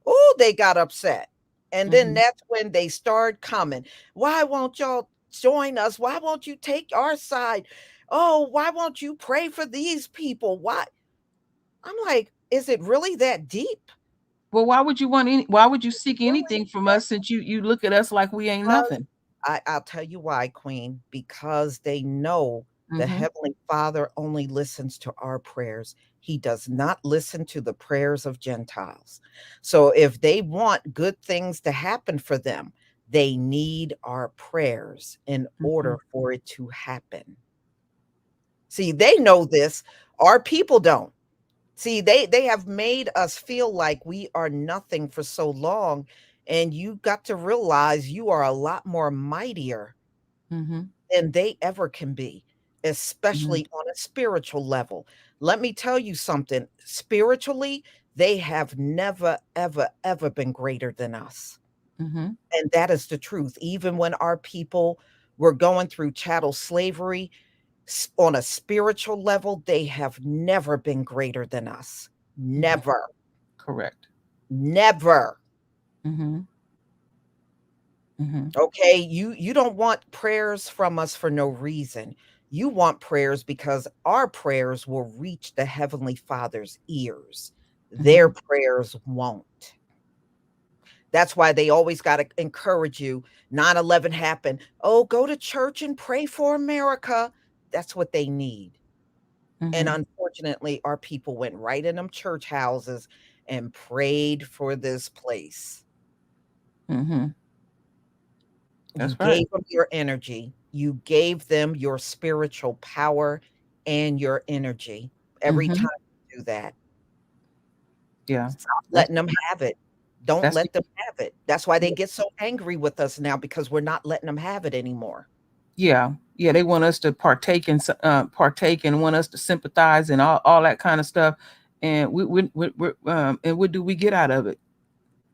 [SPEAKER 1] Oh, they got upset. And then
[SPEAKER 2] Hmm.
[SPEAKER 1] that's when they started coming. Why won't y'all join us? Why won't you take our side? Oh, why won't you pray for these people? Why? I'm like, is it really that deep?
[SPEAKER 2] Well, why would you seek
[SPEAKER 1] Really
[SPEAKER 2] anything from
[SPEAKER 1] that
[SPEAKER 2] us, since you look at us like we ain't
[SPEAKER 1] because
[SPEAKER 2] nothing?
[SPEAKER 1] I'll tell you why, Queen, because they know the
[SPEAKER 2] Hmm.
[SPEAKER 1] Heavenly Father only listens to our prayers. He does not listen to the prayers of Gentiles. So if they want good things to happen for them, they need our prayers in
[SPEAKER 2] Hmm.
[SPEAKER 1] order for it to happen. See, they know this. Our people don't. See, they have made us feel like we are nothing for so long, and you got to realize you are a lot more mightier
[SPEAKER 2] Hmm.
[SPEAKER 1] than they ever can be,
[SPEAKER 2] Hmm.
[SPEAKER 1] especially on a spiritual level. Let me tell you something, spiritually, they have never, ever, ever been greater than us,
[SPEAKER 2] Hmm.
[SPEAKER 1] and that is the truth. Even when our people were going through chattel slavery, on a spiritual level, they have never been greater than us.
[SPEAKER 2] Hmm.
[SPEAKER 1] Never.
[SPEAKER 2] Correct.
[SPEAKER 1] Never.
[SPEAKER 2] Hmm. Hmm.
[SPEAKER 1] Okay? You don't want prayers from us for no reason. You want prayers because our prayers will reach the Heavenly Father's ears. Their
[SPEAKER 2] Hmm.
[SPEAKER 1] prayers won't. That's why they always gotta encourage you. 9/11 happened. "Oh, go to church and pray for America." That's what they need. And
[SPEAKER 2] Hmm.
[SPEAKER 1] unfortunately, our people went right in them church houses and prayed for this place.
[SPEAKER 2] Hmm.
[SPEAKER 1] You
[SPEAKER 2] That's right.
[SPEAKER 1] gave them your energy. You gave them your spiritual power and your energy. Every time
[SPEAKER 2] Mhm.
[SPEAKER 1] you do that,
[SPEAKER 2] Yeah.
[SPEAKER 1] stop
[SPEAKER 2] That's
[SPEAKER 1] letting them have it. Don't
[SPEAKER 2] that's
[SPEAKER 1] let them
[SPEAKER 2] because
[SPEAKER 1] have it. That's why they
[SPEAKER 2] yeah.
[SPEAKER 1] get so angry with us now because we're not letting them have it anymore.
[SPEAKER 2] Yeah. Yeah, they want us to partake and want us to sympathize and all that kind of stuff. And and what do we get out of it?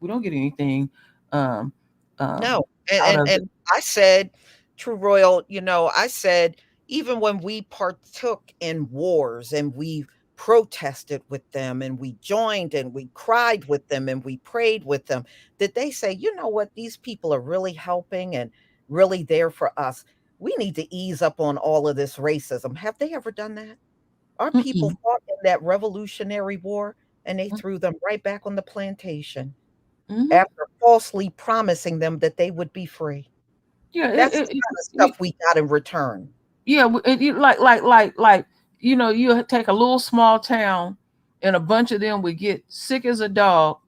[SPEAKER 2] We don't get anything um um
[SPEAKER 1] No,
[SPEAKER 2] out of it.
[SPEAKER 1] and I said, True Royal, I said, even when we partook in wars and we protested with them and we joined and we cried with them and we prayed with them, did they say, "You know what? These people are really helping and really there for us. We need to ease up on all of this racism." Have they ever done that? Our people
[SPEAKER 2] Mm-mm.
[SPEAKER 1] fought in that Revolutionary War and they threw them right back on the plantation
[SPEAKER 2] Mm-hmm.
[SPEAKER 1] after falsely promising them that they would be free.
[SPEAKER 2] Yeah,
[SPEAKER 1] That's the kind of stuff we got in return.
[SPEAKER 2] yeah, like you take a little small town, and a bunch of them would get sick as a dog,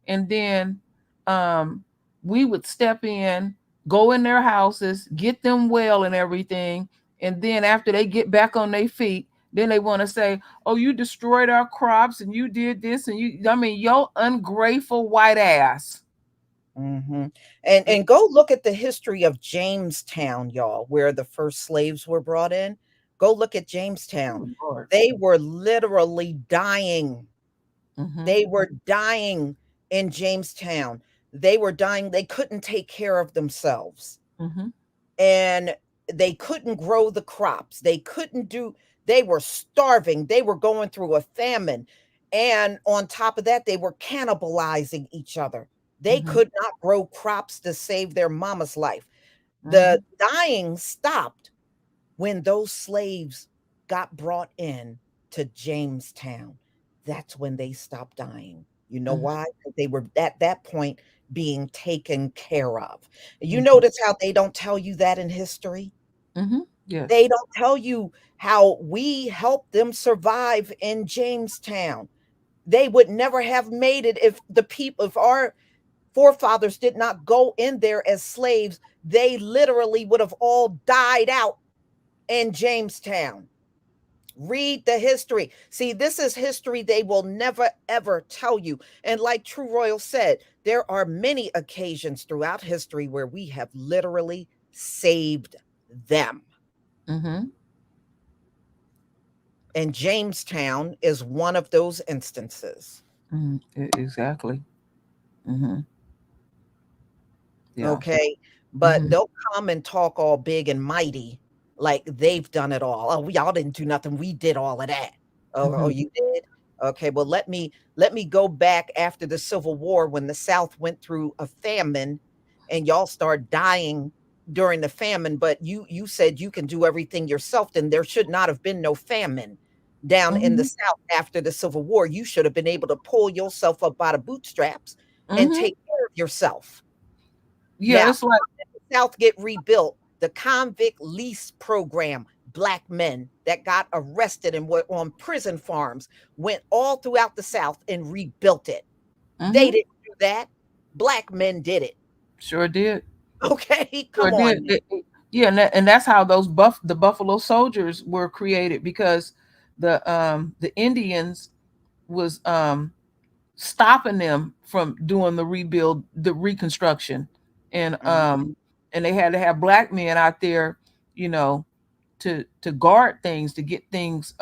[SPEAKER 2] and then um, we would step in, go in their houses, get them well and everything, and then after they get back on their feet, then they want to say, "Oh, you destroyed our crops, and you did this, and you." I mean, yo, ungrateful white ass.
[SPEAKER 1] Mhm. And go look at the history of Jamestown, y'all, where the first slaves were brought in. Go look at Jamestown.
[SPEAKER 2] Oh Lord.
[SPEAKER 1] They were literally dying.
[SPEAKER 2] Mm-hmm.
[SPEAKER 1] They were dying in Jamestown. They were dying. They couldn't take care of themselves.
[SPEAKER 2] Mm-hmm.
[SPEAKER 1] And they couldn't grow the crops. They were starving. They were going through a famine. And on top of that, they were cannibalizing each other. They
[SPEAKER 2] Mm-hmm.
[SPEAKER 1] could not grow crops to save their mama's life. The
[SPEAKER 2] Mm-hmm.
[SPEAKER 1] dying stopped when those slaves got brought in to Jamestown. That's when they stopped dying. You know
[SPEAKER 2] Mm-hmm.
[SPEAKER 1] why? 'Cause they were at that point being taken care of. You
[SPEAKER 2] Mm-hmm.
[SPEAKER 1] notice how they don't tell you that in history?
[SPEAKER 2] Mm-hmm. Yes.
[SPEAKER 1] They don't tell you how we helped them survive in Jamestown. They would never have made it if our forefathers did not go in there as slaves. They literally would have all died out in Jamestown. Read the history. See, this is history they will never ever tell you. And like True Royal said, there are many occasions throughout history where we have literally saved them.
[SPEAKER 2] Mm-hmm.
[SPEAKER 1] And Jamestown is one of those instances.
[SPEAKER 2] Exactly. Mm-hmm. Yeah.
[SPEAKER 1] Okay. But
[SPEAKER 2] Mm-hmm.
[SPEAKER 1] they'll come and talk all big and mighty like they've done it all. Oh, y'all didn't do nothing. We did all of that. Oh,
[SPEAKER 2] Mm-hmm.
[SPEAKER 1] you did? Okay. Well, let me go back after the Civil War when the South went through a famine and y'all start dying during the famine, but you said you can do everything yourself, then there should not have been no famine down in the
[SPEAKER 2] Mm-hmm.
[SPEAKER 1] South after the Civil War. You should have been able to pull yourself up by the bootstraps and
[SPEAKER 2] Mm-hmm.
[SPEAKER 1] take care of yourself.
[SPEAKER 2] Yeah,
[SPEAKER 1] Now,
[SPEAKER 2] it's like
[SPEAKER 1] how did the South get rebuilt? The convict lease program, black men that got arrested and were on prison farms went all throughout the South and rebuilt it. They
[SPEAKER 2] mm-hmm.
[SPEAKER 1] didn't do that. Black men did it.
[SPEAKER 2] Sure did.
[SPEAKER 1] Okay,
[SPEAKER 2] Sure
[SPEAKER 1] come
[SPEAKER 2] did.
[SPEAKER 1] on now.
[SPEAKER 2] Yeah, and that's how the Buffalo Soldiers were created because the Indians was stopping them from doing the rebuild, the reconstruction, and
[SPEAKER 1] Mhm.
[SPEAKER 2] they had to have black men out there, you know, to guard things, to get things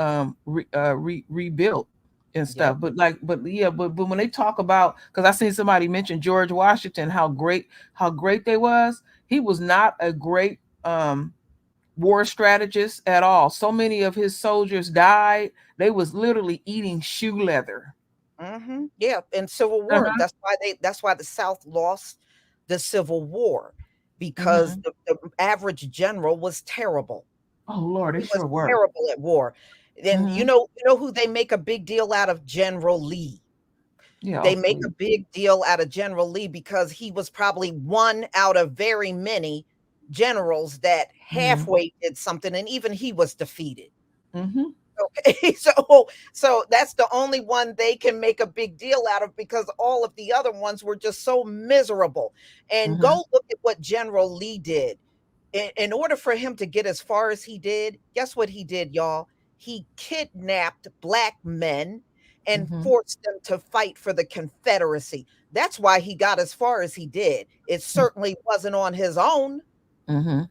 [SPEAKER 2] rebuilt and stuff.
[SPEAKER 1] Yep.
[SPEAKER 2] But when they talk about, because I seen somebody mention George Washington, how great they was. He was not a great war strategist at all. So many of his soldiers died. They was literally eating shoe leather.
[SPEAKER 1] Yeah, in Civil War,
[SPEAKER 2] Uh-huh.
[SPEAKER 1] that's why the South lost the Civil War because
[SPEAKER 2] Hmm.
[SPEAKER 1] the average general was terrible.
[SPEAKER 2] Oh Lord, they
[SPEAKER 1] He was
[SPEAKER 2] sure were.
[SPEAKER 1] terrible at war. Then
[SPEAKER 2] Hmm.
[SPEAKER 1] you know who they make a big deal out of? General Lee.
[SPEAKER 2] Yeah.
[SPEAKER 1] They
[SPEAKER 2] Oh
[SPEAKER 1] make a
[SPEAKER 2] please.
[SPEAKER 1] big deal out of General Lee because he was probably one out of very many generals that
[SPEAKER 2] Hmm.
[SPEAKER 1] halfway did something, and even he was defeated.
[SPEAKER 2] Hmm.
[SPEAKER 1] Okay, so that's the only one they can make a big deal out of because all of the other ones were just so miserable. And
[SPEAKER 2] Hmm.
[SPEAKER 1] go look at what General Lee did in order for him to get as far as he did, guess what he did, y'all? He kidnapped black men and
[SPEAKER 2] Mhm.
[SPEAKER 1] forced them to fight for the Confederacy. That's why he got as far as he did. It certainly wasn't on his own.
[SPEAKER 2] Mhm.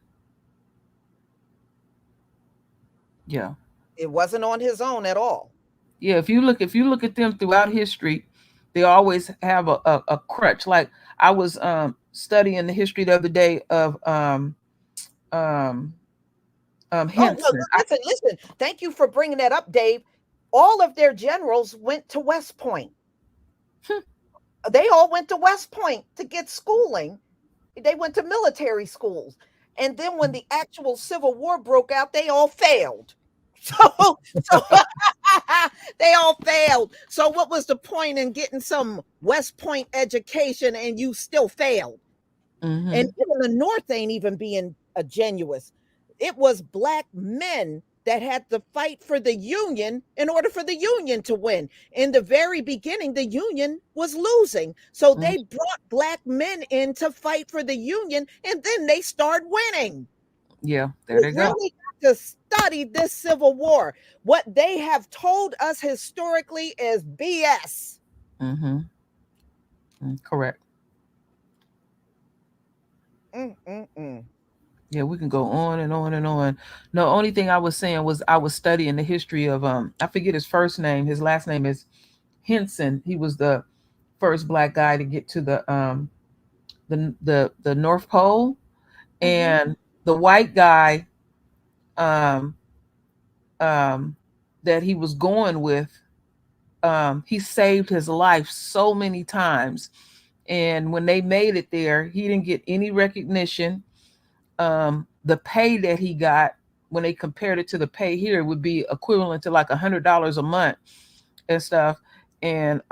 [SPEAKER 2] Yeah.
[SPEAKER 1] It wasn't on his own at all.
[SPEAKER 2] Yeah, if you look at them throughout history, they always have a crutch. Like I was studying the history the other day of um
[SPEAKER 1] Oh, no,
[SPEAKER 2] Henson.
[SPEAKER 1] listen, listen. Thank you for bringing that up, Dave. All of their generals went to West Point. They all went to West Point to get schooling. They went to military schools. And then when the actual Civil War broke out, they all failed. So they all failed. So what was the point in getting some West Point education and you still failed? And
[SPEAKER 2] Mhm.
[SPEAKER 1] even the North ain't even being genuous. It was black men that had to fight for the Union in order for the Union to win. In the very beginning, the Union was losing. So
[SPEAKER 2] Mhm.
[SPEAKER 1] they brought black men in to fight for the Union, and then they start winning.
[SPEAKER 2] Yeah, there
[SPEAKER 1] We
[SPEAKER 2] they go.
[SPEAKER 1] really got to study this Civil War. What they have told us historically is BS.
[SPEAKER 2] Mhm. Correct.
[SPEAKER 1] Mm-mm-mm.
[SPEAKER 2] Yeah, we can go on and on and on. No, only thing I was saying was I was studying the history of I forget his first name. His last name is Henson. He was the first black guy to get to the North Pole,
[SPEAKER 1] Mm-hmm.
[SPEAKER 2] and the white guy um um that he was going with, he saved his life so many times. And when they made it there, he didn't get any recognition. The pay that he got, when they compared it to the pay here, would be equivalent to like $100 a month and stuff. And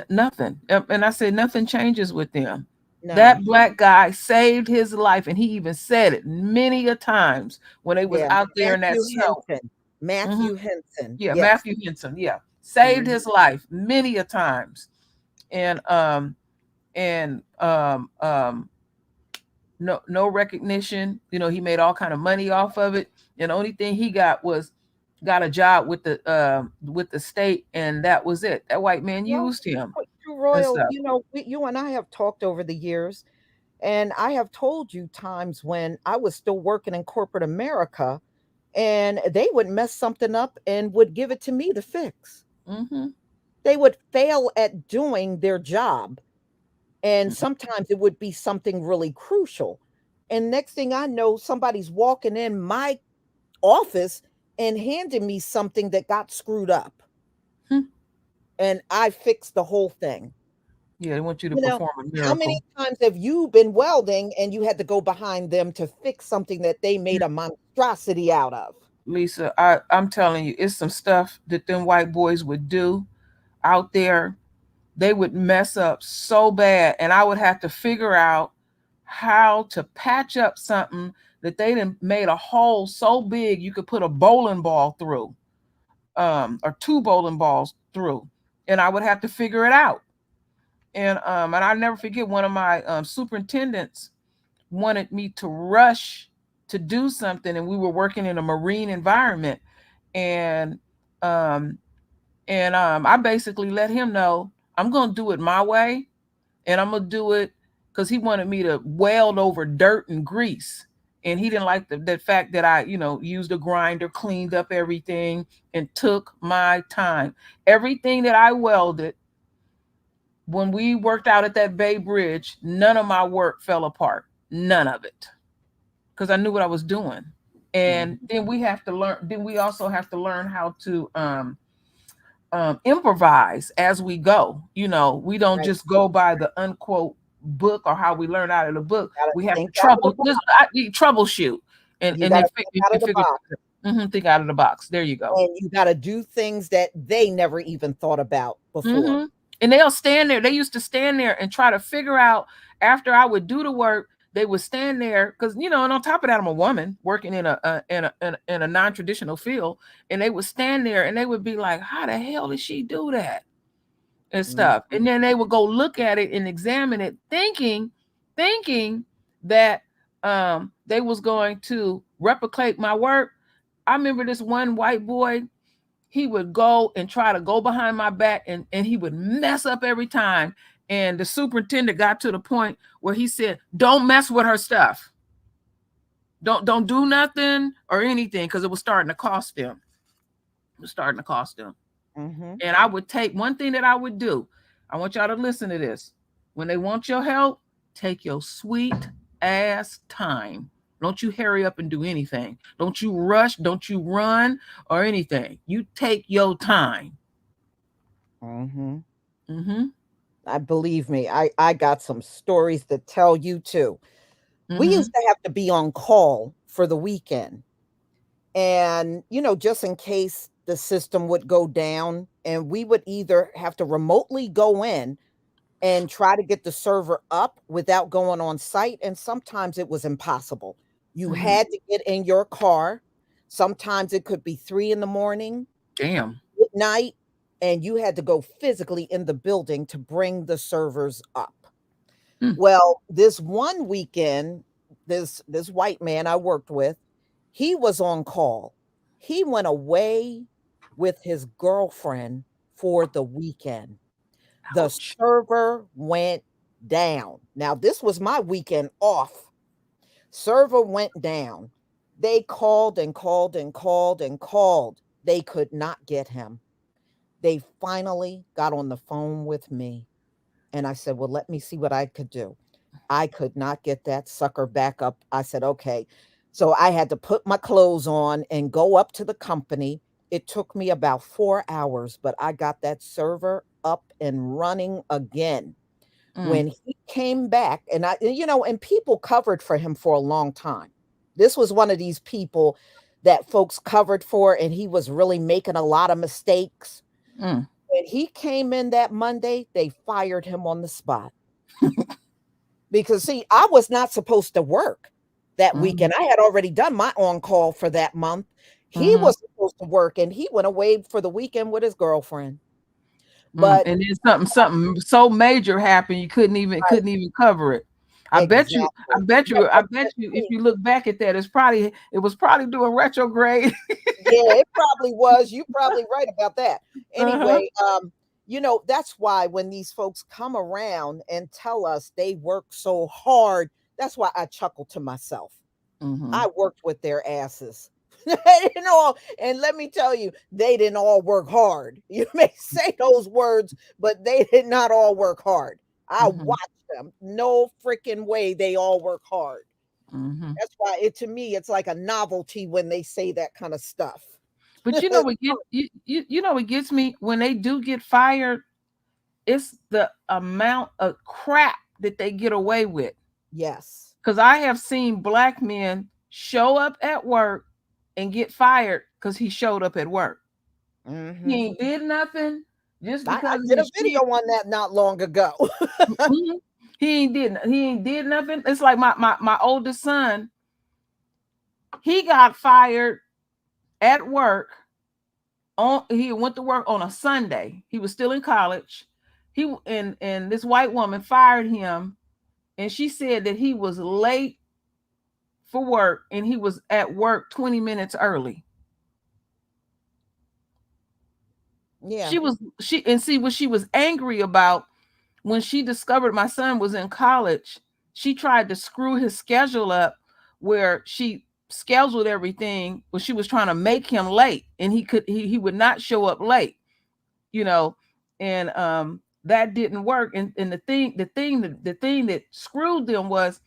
[SPEAKER 2] nothing. And I said nothing changes with them.
[SPEAKER 1] No.
[SPEAKER 2] That black guy saved his life, and he even said it many a times when they was
[SPEAKER 1] Yeah.
[SPEAKER 2] out there in that
[SPEAKER 1] Matthew
[SPEAKER 2] snow.
[SPEAKER 1] Henson.
[SPEAKER 2] Mhm.
[SPEAKER 1] Matthew Henson.
[SPEAKER 2] Yeah,
[SPEAKER 1] Yes.
[SPEAKER 2] Matthew Henson. Yeah, saved
[SPEAKER 1] Mhm.
[SPEAKER 2] his life many a times, and no recognition. He made all kind of money off of it, and the only thing he got a job with the state, and that was it. That white man
[SPEAKER 1] Well,
[SPEAKER 2] used him
[SPEAKER 1] True
[SPEAKER 2] and
[SPEAKER 1] Royal,
[SPEAKER 2] stuff.
[SPEAKER 1] you and I have talked over the years, and I have told you times when I was still working in corporate America, and they would mess something up and would give it to me to fix.
[SPEAKER 2] Hmm.
[SPEAKER 1] They would fail at doing their job, and sometimes it would be something really crucial. And next thing I know, somebody's walking in my office and handing me something that got screwed up, and I fixed the whole thing.
[SPEAKER 2] Yeah, they want you to
[SPEAKER 1] You know,
[SPEAKER 2] perform a
[SPEAKER 1] how many
[SPEAKER 2] miracle.
[SPEAKER 1] times have you been welding and you had to go behind them to fix something that they made a monstrosity out of?
[SPEAKER 2] Lisa, I'm telling you, it's some stuff that them white boys would do out there. They would mess up so bad, and I would have to figure out how to patch up something that they done made a hole so big you could put a bowling ball through, or two bowling balls through, and I would have to figure it out. And I never forget, one of my superintendents wanted me to rush to do something, and we were working in a marine environment, and um I basically let him know I'm gonna do it my way, and I'm gonna do it because he wanted me to weld over dirt and grease. And he didn't like the fact that I, used a grinder, cleaned up everything, and took my time. Everything that I welded when we worked out at that Bay Bridge, none of my work fell apart. None of it. Because I knew what I was doing. And
[SPEAKER 1] Mhm.
[SPEAKER 2] then we also have to learn how to improvise as we go. We don't
[SPEAKER 1] Right.
[SPEAKER 2] just go by the unquote book or how we learn out of the book.
[SPEAKER 1] Gotta
[SPEAKER 2] We have to
[SPEAKER 1] think out of the box.
[SPEAKER 2] troubleshoot and
[SPEAKER 1] You
[SPEAKER 2] and then
[SPEAKER 1] gotta think out of the
[SPEAKER 2] figure.
[SPEAKER 1] box,
[SPEAKER 2] Think out of the box. There you go.
[SPEAKER 1] and you gotta do things that they never even thought about before.
[SPEAKER 2] Hmm. And they'll stand there. They used to stand there and try to figure out, after I would do the work. They would stand there because, and on top of that, I'm a woman working in a non-traditional field, and they would stand there and they would be like, "How the hell did she do that?" and stuff.
[SPEAKER 1] Mhm.
[SPEAKER 2] And then they would go look at it and examine it, thinking that they was going to replicate my work. I remember this one white boy, he would go and try to go behind my back, and he would mess up every time. And the superintendent got to the point where he said, don't mess with her stuff. Don't do nothing or anything, because it was starting to cost them. It was starting to cost them.
[SPEAKER 1] Mhm.
[SPEAKER 2] And I would take one thing that I would do. I want y'all to listen to this. When they want your help, take your sweet ass time. Don't you hurry up and do anything. Don't you rush. Don't you run or anything. You take your time.
[SPEAKER 1] Mhm.
[SPEAKER 2] Mm-hmm.
[SPEAKER 1] I believe me, I got some stories to tell you too. We
[SPEAKER 2] Mm-hmm.
[SPEAKER 1] used to have to be on call for the weekend. And, just in case the system would go down, and we would either have to remotely go in and try to get the server up without going on site, and sometimes it was impossible. You
[SPEAKER 2] Mm-hmm.
[SPEAKER 1] had to get in your car. Sometimes it could be 3 in the morning,
[SPEAKER 2] Damn.
[SPEAKER 1] midnight, and you had to go physically in the building to bring the servers up.
[SPEAKER 2] Mm,
[SPEAKER 1] Well, this one weekend, this white man I worked with, he was on call. He went away with his girlfriend for the weekend. The
[SPEAKER 2] ouch.
[SPEAKER 1] server went down. Now, this was my weekend off. Server went down. They called and called and called and called. They could not get him. They finally got on the phone with me. And I said, well, let me see what I could do. I could not get that sucker back up. I said, okay. So I had to put my clothes on and go up to the company. It took me about 4 hours, but I got that server up and running again.
[SPEAKER 2] Mm,
[SPEAKER 1] When he came back, and people covered for him for a long time. This was one of these people that folks covered for, and he was really making a lot of mistakes.
[SPEAKER 2] mm,
[SPEAKER 1] When he came in that Monday, they fired him on the spot. Because see, I was not supposed to work that
[SPEAKER 2] mm,
[SPEAKER 1] weekend. I had already done my on call for that month. He
[SPEAKER 2] mm,
[SPEAKER 1] was supposed to work, and he went away for the weekend with his girlfriend.
[SPEAKER 2] mm.
[SPEAKER 1] But
[SPEAKER 2] And then something so major happened you
[SPEAKER 1] right,
[SPEAKER 2] couldn't even cover it.
[SPEAKER 1] exactly.
[SPEAKER 2] I bet you if you look back at that, it was probably doing retrograde.
[SPEAKER 1] Yeah, it probably was. You probably right about that.
[SPEAKER 2] Uh-huh.
[SPEAKER 1] Anyway, that's why when these folks come around and tell us they work so hard, that's why I chuckle to myself.
[SPEAKER 2] Mm-hmm.
[SPEAKER 1] I worked with their asses. And let me tell you, they didn't all work hard. You may say those words, but they did not all work hard. I
[SPEAKER 2] Mm-hmm.
[SPEAKER 1] watched them. No freaking way they all work hard.
[SPEAKER 2] Mm-hmm.
[SPEAKER 1] That's why to me, it's like a novelty when they say that kind of stuff.
[SPEAKER 2] But you know what gets me when they do get fired, it's the amount of crap that they get away with.
[SPEAKER 1] Yes.
[SPEAKER 2] Because I have seen black men show up at work and get fired because he showed up at work. He
[SPEAKER 1] Hmm.
[SPEAKER 2] ain't did nothing just
[SPEAKER 1] I
[SPEAKER 2] because
[SPEAKER 1] did
[SPEAKER 2] he
[SPEAKER 1] a
[SPEAKER 2] is
[SPEAKER 1] video on that not long ago.
[SPEAKER 2] Mhm. He ain't did nothing. It's like my oldest son, he got fired at work he went to work on a Sunday. He was still in college. And this white woman fired him, and she said that he was late for work and he was at work 20 minutes early.
[SPEAKER 1] Yeah.
[SPEAKER 2] She what she was angry about when she discovered my son was in college. She tried to screw his schedule up where she scheduled everything, but she was trying to make him late, and he would not show up late, you know, and that didn't work. And the thing that screwed them was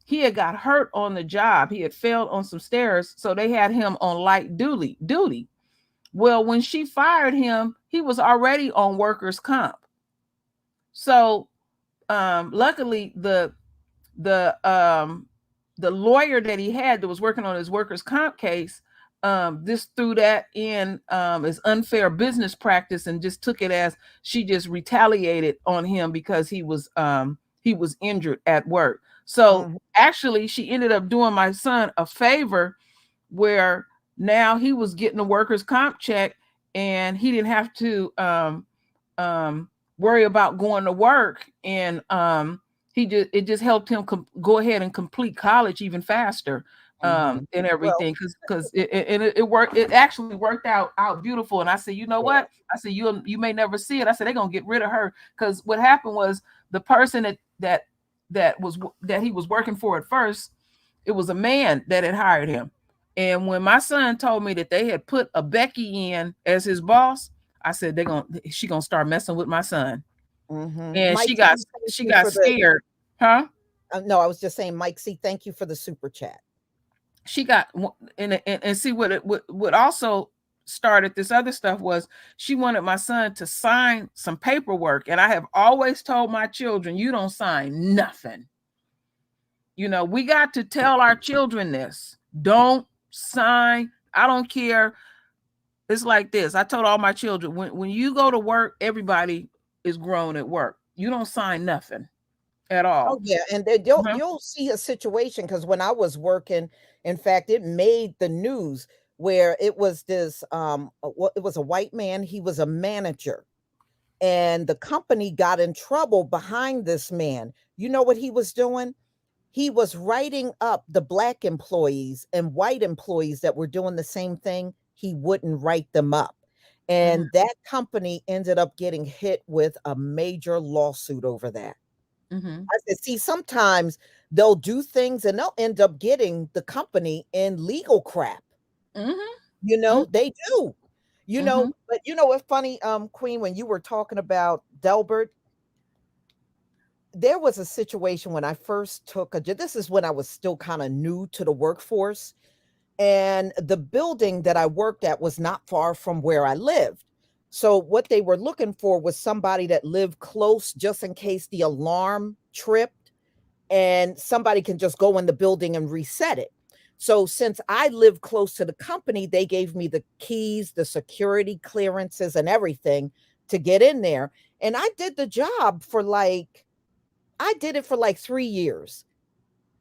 [SPEAKER 2] he had got hurt on the job. He had fell on some stairs, so they had him on light duty. Well, when she fired him, he was already on workers' comp. So luckily the lawyer that he had that was working on his workers' comp case just threw that in as unfair business practice and just took it as she just retaliated on him because he was injured at work. So
[SPEAKER 1] Mhm.
[SPEAKER 2] actually she ended up doing my son a favor where now he was getting a workers' comp check, and he didn't have to um, worry about going to work. And it just helped him go ahead and complete college even faster,
[SPEAKER 1] Mhm.
[SPEAKER 2] and
[SPEAKER 1] Well,
[SPEAKER 2] everything, because it worked. It actually worked out beautiful. And I said, you know
[SPEAKER 1] yeah.
[SPEAKER 2] what? I said, you may never see it. I said they're gonna get rid of her, because what happened was the person that he was working for at first, it was a man that had hired him. And when my son told me that they had put a Becky in as his boss, I said she gonna start messing with my son.
[SPEAKER 1] Mhm.
[SPEAKER 2] And
[SPEAKER 1] Mike
[SPEAKER 2] she got
[SPEAKER 1] C, thank
[SPEAKER 2] she
[SPEAKER 1] you
[SPEAKER 2] got
[SPEAKER 1] for the
[SPEAKER 2] scared. Huh?
[SPEAKER 1] no, I was just saying, Mike C, thank you for the super chat.
[SPEAKER 2] She got and see what also started this other stuff was she wanted my son to sign some paperwork. And I have always told my children, you don't sign nothing. We got to tell our children this. Don't sign. I don't care. It's like this. I told all my children, when you go to work, everybody is grown at work. You don't sign nothing at
[SPEAKER 1] Oh,
[SPEAKER 2] all.
[SPEAKER 1] yeah, and then you'll
[SPEAKER 2] Uh-huh.
[SPEAKER 1] you'll see a situation, because when I was working, in fact, it made the news where it was this, it was a white man, he was a manager, and the company got in trouble behind this man. You know what he was doing? He was writing up the black employees and white employees that were doing the same thing. He wouldn't write them up.
[SPEAKER 2] Mhm,
[SPEAKER 1] And that company ended up getting hit with a major lawsuit over that.
[SPEAKER 2] mhm,
[SPEAKER 1] I said, see, sometimes they'll do things and they'll end up getting the company in legal crap.
[SPEAKER 2] mhm,
[SPEAKER 1] They do.
[SPEAKER 2] mhm,
[SPEAKER 1] But what's funny, Queen, when you were talking about Delbert, there was a situation when I first took a this is when I was still kind of new to the workforce, and the building that I worked at was not far from where I lived. So what they were looking for was somebody that lived close, just in case the alarm tripped and somebody can just go in the building and reset it. So since I live close to the company, they gave me the keys, the security clearances and everything to get in there. And I did it for like 3 years.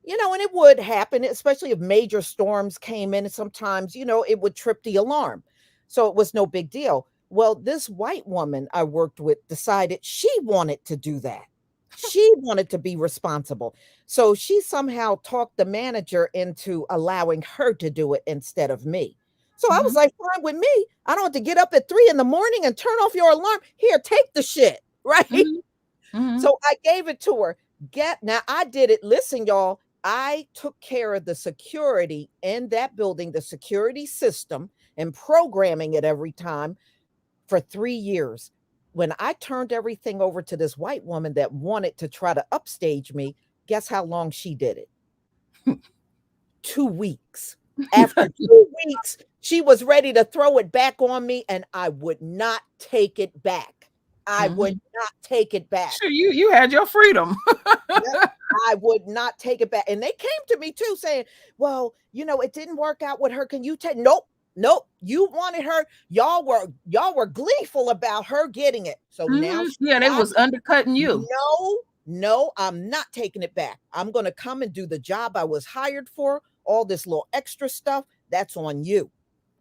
[SPEAKER 1] And it would happen, especially if major storms came in, and sometimes, it would trip the alarm. So it was no big deal. Well, this white woman I worked with decided she wanted to do that. She wanted to be responsible. So she somehow talked the manager into allowing her to do it instead of me. So I was
[SPEAKER 2] mhm,
[SPEAKER 1] like, fine with me. I don't have to get up at 3 in the morning and turn off your alarm. Here, take the shit. Right.
[SPEAKER 2] mhm, mhm,
[SPEAKER 1] So I gave it to her. Get now, I did it. Listen, y'all, I took care of the security in that building, the security system, and programming it every time for 3 years. When I turned everything over to this white woman that wanted to try to upstage me, guess how long she did it? 2 weeks. After 2 weeks, she was ready to throw it back on me, and I would not take it back. I would
[SPEAKER 2] mhm.
[SPEAKER 1] not take it back.
[SPEAKER 2] Sure, you had your freedom.
[SPEAKER 1] Yep. I would not take it back. And they came to me too saying, well, it didn't work out with her. Can you take nope, nope. You wanted her. Y'all were gleeful about her getting it. So now
[SPEAKER 2] Mhm.
[SPEAKER 1] she
[SPEAKER 2] Yeah, they
[SPEAKER 1] got
[SPEAKER 2] was undercutting
[SPEAKER 1] it.
[SPEAKER 2] you.
[SPEAKER 1] No, no, I'm not taking it back. I'm gonna come and do the job I was hired for. All this little extra stuff, that's on you.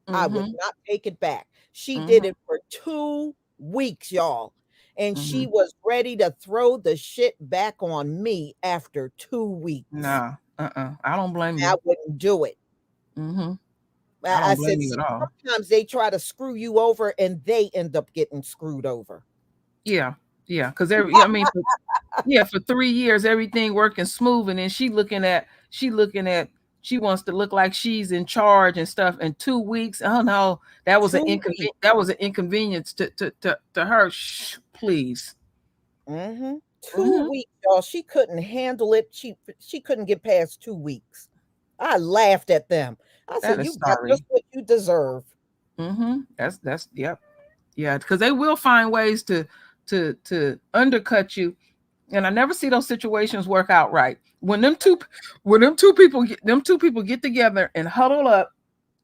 [SPEAKER 1] I would
[SPEAKER 2] Mhm,
[SPEAKER 1] not take it back. She did
[SPEAKER 2] mhm,
[SPEAKER 1] it for 2 weeks, y'all, and she
[SPEAKER 2] mhm.
[SPEAKER 1] was ready to throw the shit back on me after 2 weeks.
[SPEAKER 2] Nah, I don't blame
[SPEAKER 1] I
[SPEAKER 2] you.
[SPEAKER 1] wouldn't do it.
[SPEAKER 2] Mhm. I
[SPEAKER 1] I
[SPEAKER 2] don't
[SPEAKER 1] said,
[SPEAKER 2] blame you
[SPEAKER 1] "See,
[SPEAKER 2] at all.
[SPEAKER 1] sometimes they try to screw you over and they end up getting screwed over."
[SPEAKER 2] Yeah, yeah, because yeah, I mean, yeah, for 3 years, everything working smooth, and then she wants to look like she's in charge and stuff in 2 weeks. Oh, no,
[SPEAKER 1] 2 weeks.
[SPEAKER 2] that was an inconvenience to her. Shh, please.
[SPEAKER 1] Mhm. 2
[SPEAKER 2] Mhm.
[SPEAKER 1] weeks, y'all. She couldn't handle it. She couldn't get past 2 weeks. I laughed at them. I
[SPEAKER 2] That
[SPEAKER 1] said,
[SPEAKER 2] is
[SPEAKER 1] "You got just
[SPEAKER 2] sorry.
[SPEAKER 1] what you deserve."
[SPEAKER 2] Mhm. That's yep. Yeah, because they will find ways to undercut you, and I never see those situations work out right. When them two people get together and huddle up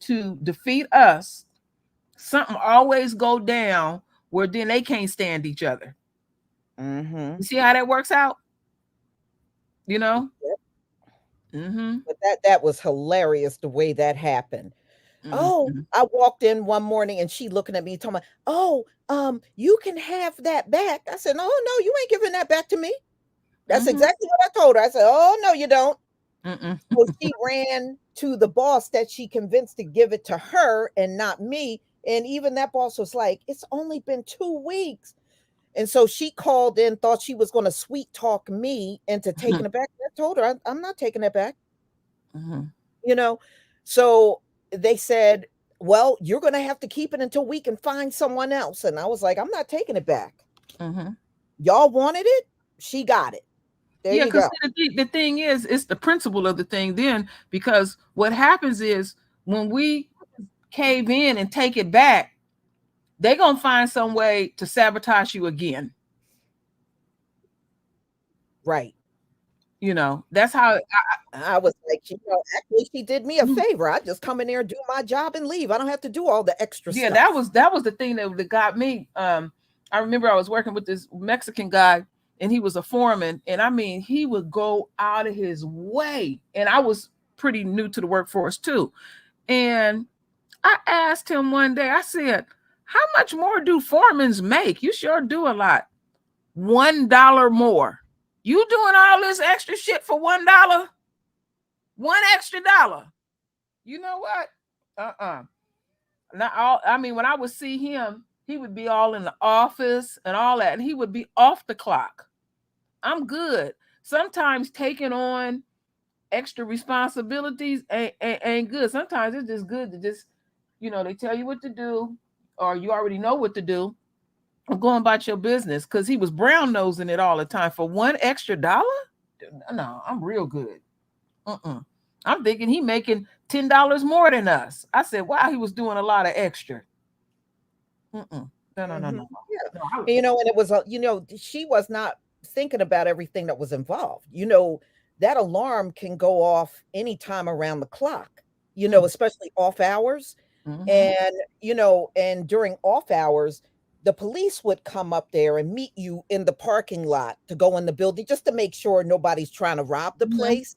[SPEAKER 2] to defeat us, something always go down where then they can't stand each other.
[SPEAKER 1] Mhm.
[SPEAKER 2] You see how that works out? You know? Mm-hmm.
[SPEAKER 1] But that was hilarious the way that happened. Oh,
[SPEAKER 2] Mm-hmm.
[SPEAKER 1] I walked in one morning and she looking at me talking about, "Oh, you can have that back." I said, "Oh, no, you ain't giving that back to me." That's
[SPEAKER 2] Mhm.
[SPEAKER 1] exactly what I told her. I said, "Oh, no, you don't."
[SPEAKER 2] Mm-mm.
[SPEAKER 1] So she ran to the boss that she convinced to give it to her and not me. And even that boss was like, "It's only been 2 weeks." And so she called in, thought she was going to sweet talk me into taking
[SPEAKER 2] Mhm.
[SPEAKER 1] it back. I told her, I'm not taking it back,
[SPEAKER 2] Mhm.
[SPEAKER 1] you know? So they said, "Well, you're going to have to keep it until we can find someone else." And I was like, "I'm not taking it back.
[SPEAKER 2] Mhm.
[SPEAKER 1] Y'all wanted it. She got it. There
[SPEAKER 2] Yeah,
[SPEAKER 1] you
[SPEAKER 2] because
[SPEAKER 1] go."
[SPEAKER 2] the thing is, it's the principle of the thing then, because what happens is when we cave in and take it back, they're gonna find some way to sabotage you again.
[SPEAKER 1] Right.
[SPEAKER 2] You know, that's how
[SPEAKER 1] I was like, actually, she did me a
[SPEAKER 2] mm,
[SPEAKER 1] favor. I just come in there and do my job and leave. I don't have to do all the extra
[SPEAKER 2] yeah,
[SPEAKER 1] stuff.
[SPEAKER 2] that was the thing that got me. I remember I was working with this Mexican guy and he was a foreman, and I mean he would go out of his way. And I was pretty new to the workforce too. And I asked him one day, I said, "How much more do foremans make? You sure do a lot. $1 more. You doing all this extra shit for $1? One extra dollar. You know what? Uh-uh. Not all, I mean, when I would see him, he would be all in the office and all that, and he would be off the clock. I'm good. Sometimes taking on extra responsibilities ain't good. Sometimes it's just good to just, they tell you what to do, or you already know what to do, or going about your business. Because he was brown nosing it all the time for one extra dollar. No, I'm real good. Uh-uh. I'm thinking he making $10 more than us. I said, wow, he was doing a lot of extra. Mm-mm. No, no, no,
[SPEAKER 1] Hmm.
[SPEAKER 2] no,
[SPEAKER 1] Yeah.
[SPEAKER 2] no.
[SPEAKER 1] And it was, she was not thinking about everything that was involved. That alarm can go off anytime around the clock, especially off hours.
[SPEAKER 2] Mm-hmm.
[SPEAKER 1] And during off hours, the police would come up there and meet you in the parking lot to go in the building just to make sure nobody's trying to rob the
[SPEAKER 2] Mm-hmm.
[SPEAKER 1] place.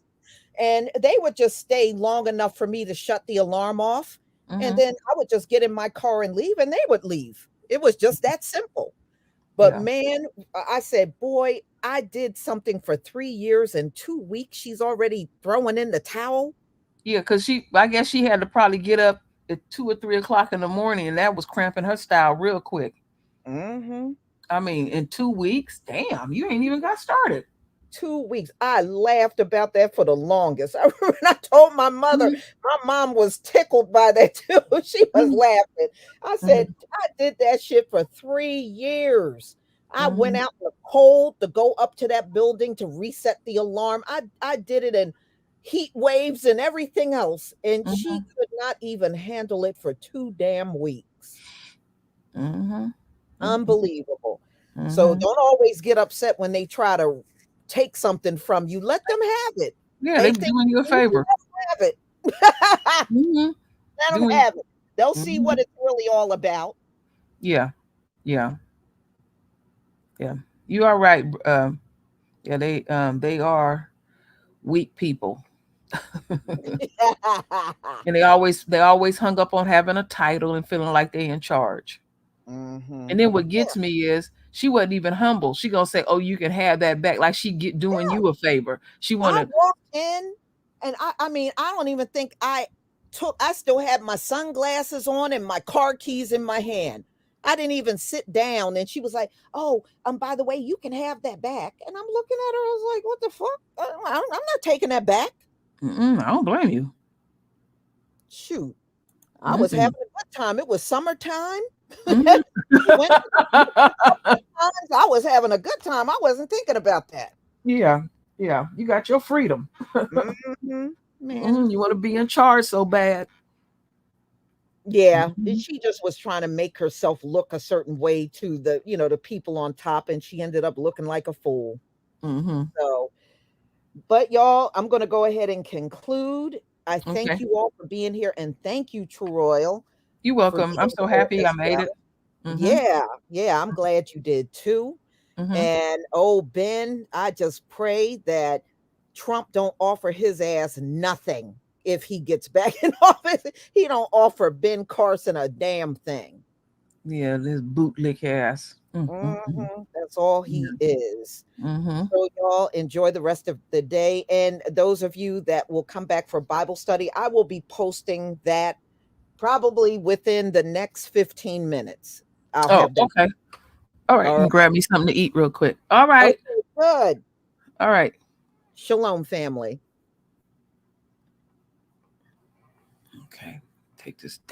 [SPEAKER 1] And they would just stay long enough for me to shut the alarm off. And
[SPEAKER 2] Mm-hmm.
[SPEAKER 1] then I would just get in my car and leave, and they would leave. It was just that simple. But
[SPEAKER 2] Yeah.
[SPEAKER 1] man, I said, boy, I did something for 3 years. In 2 weeks, she's already throwing in the towel.
[SPEAKER 2] Yeah, because I guess she had to probably get up at 2 or 3 o'clock in the morning, and that was cramping her style real quick.
[SPEAKER 1] Hmm.
[SPEAKER 2] I mean, in 2 weeks, damn, you ain't even got started.
[SPEAKER 1] 2 weeks. I laughed about that for the longest. I remember when I told
[SPEAKER 2] Mm-hmm.
[SPEAKER 1] my mom was tickled by that too. She was
[SPEAKER 2] Mm-hmm.
[SPEAKER 1] laughing. I said,
[SPEAKER 2] Mm-hmm.
[SPEAKER 1] I did that shit for 3 years. I went
[SPEAKER 2] Mm-hmm.
[SPEAKER 1] out in the cold to go up to that building to reset the alarm. I did it in heat waves and everything else. And she
[SPEAKER 2] Mm-hmm.
[SPEAKER 1] could not even handle it for 2 damn weeks.
[SPEAKER 2] Mm-hmm.
[SPEAKER 1] Unbelievable. So
[SPEAKER 2] Mm-hmm.
[SPEAKER 1] don't always get upset when they try to take something from you. Let them have it.
[SPEAKER 2] Yeah, they
[SPEAKER 1] They
[SPEAKER 2] be
[SPEAKER 1] think
[SPEAKER 2] doing you a
[SPEAKER 1] you
[SPEAKER 2] favor.
[SPEAKER 1] have it.
[SPEAKER 2] Mm-hmm.
[SPEAKER 1] Let them
[SPEAKER 2] Doing.
[SPEAKER 1] have it. They'll see
[SPEAKER 2] Mm-hmm.
[SPEAKER 1] what it's really all about.
[SPEAKER 2] Yeah. Yeah. Yeah. You are right. Yeah, they are weak people. And they always hung up on having a title and feeling like they in charge.
[SPEAKER 1] Hmm.
[SPEAKER 2] And then what gets me is she wasn't even humble. She gonna say, "Oh, you can have that back," like she get doing you a favor. She
[SPEAKER 1] I
[SPEAKER 2] wanna.
[SPEAKER 1] walked in and I mean, I don't even think I still had my sunglasses on and my car keys in my hand. I didn't even sit down and she was like, "Oh, by the way, you can have that back." And I'm looking at her, I was like, "What the fuck? I'm not taking that back."
[SPEAKER 2] Mm-mm, I don't blame you.
[SPEAKER 1] Shoot. I was having
[SPEAKER 2] Mm-mm.
[SPEAKER 1] a good time. It was summertime.
[SPEAKER 2] Mhm.
[SPEAKER 1] We went to the beach a couple of times. I was having a good time. I wasn't thinking about that.
[SPEAKER 2] Yeah, yeah. You got your freedom.
[SPEAKER 1] Mhm. Man.
[SPEAKER 2] You want to be in charge so bad.
[SPEAKER 1] Yeah,
[SPEAKER 2] Mhm.
[SPEAKER 1] she just was trying to make herself look a certain way to the people on top, and she ended up looking like a fool.
[SPEAKER 2] Mhm.
[SPEAKER 1] So, but y'all, I'm going to go ahead and conclude. I thank
[SPEAKER 2] Okay.
[SPEAKER 1] you all for being here, and thank you, True Royal,
[SPEAKER 2] You're
[SPEAKER 1] for
[SPEAKER 2] welcome. I'm
[SPEAKER 1] being
[SPEAKER 2] so
[SPEAKER 1] here
[SPEAKER 2] happy I
[SPEAKER 1] as
[SPEAKER 2] made it.
[SPEAKER 1] well.
[SPEAKER 2] Mhm.
[SPEAKER 1] Yeah, yeah, I'm glad you did too.
[SPEAKER 2] Mhm.
[SPEAKER 1] And oh, Ben, I just pray that Trump don't offer his ass nothing if he gets back in office. He don't offer Ben Carson a damn thing.
[SPEAKER 2] Yeah, this bootlick ass.
[SPEAKER 1] That's all
[SPEAKER 2] Yeah.
[SPEAKER 1] he is.
[SPEAKER 2] Mhm.
[SPEAKER 1] So y'all enjoy the rest of the day. And those of you that will come back for Bible study, I will be posting that probably within the next 15 minutes. I'll
[SPEAKER 2] Oh,
[SPEAKER 1] have that.
[SPEAKER 2] okay. All right.
[SPEAKER 1] All
[SPEAKER 2] And
[SPEAKER 1] right.
[SPEAKER 2] grab me something to eat real quick. All right.
[SPEAKER 1] Okay, good.
[SPEAKER 2] All right.
[SPEAKER 1] Shalom, family.
[SPEAKER 2] Okay. Take this down.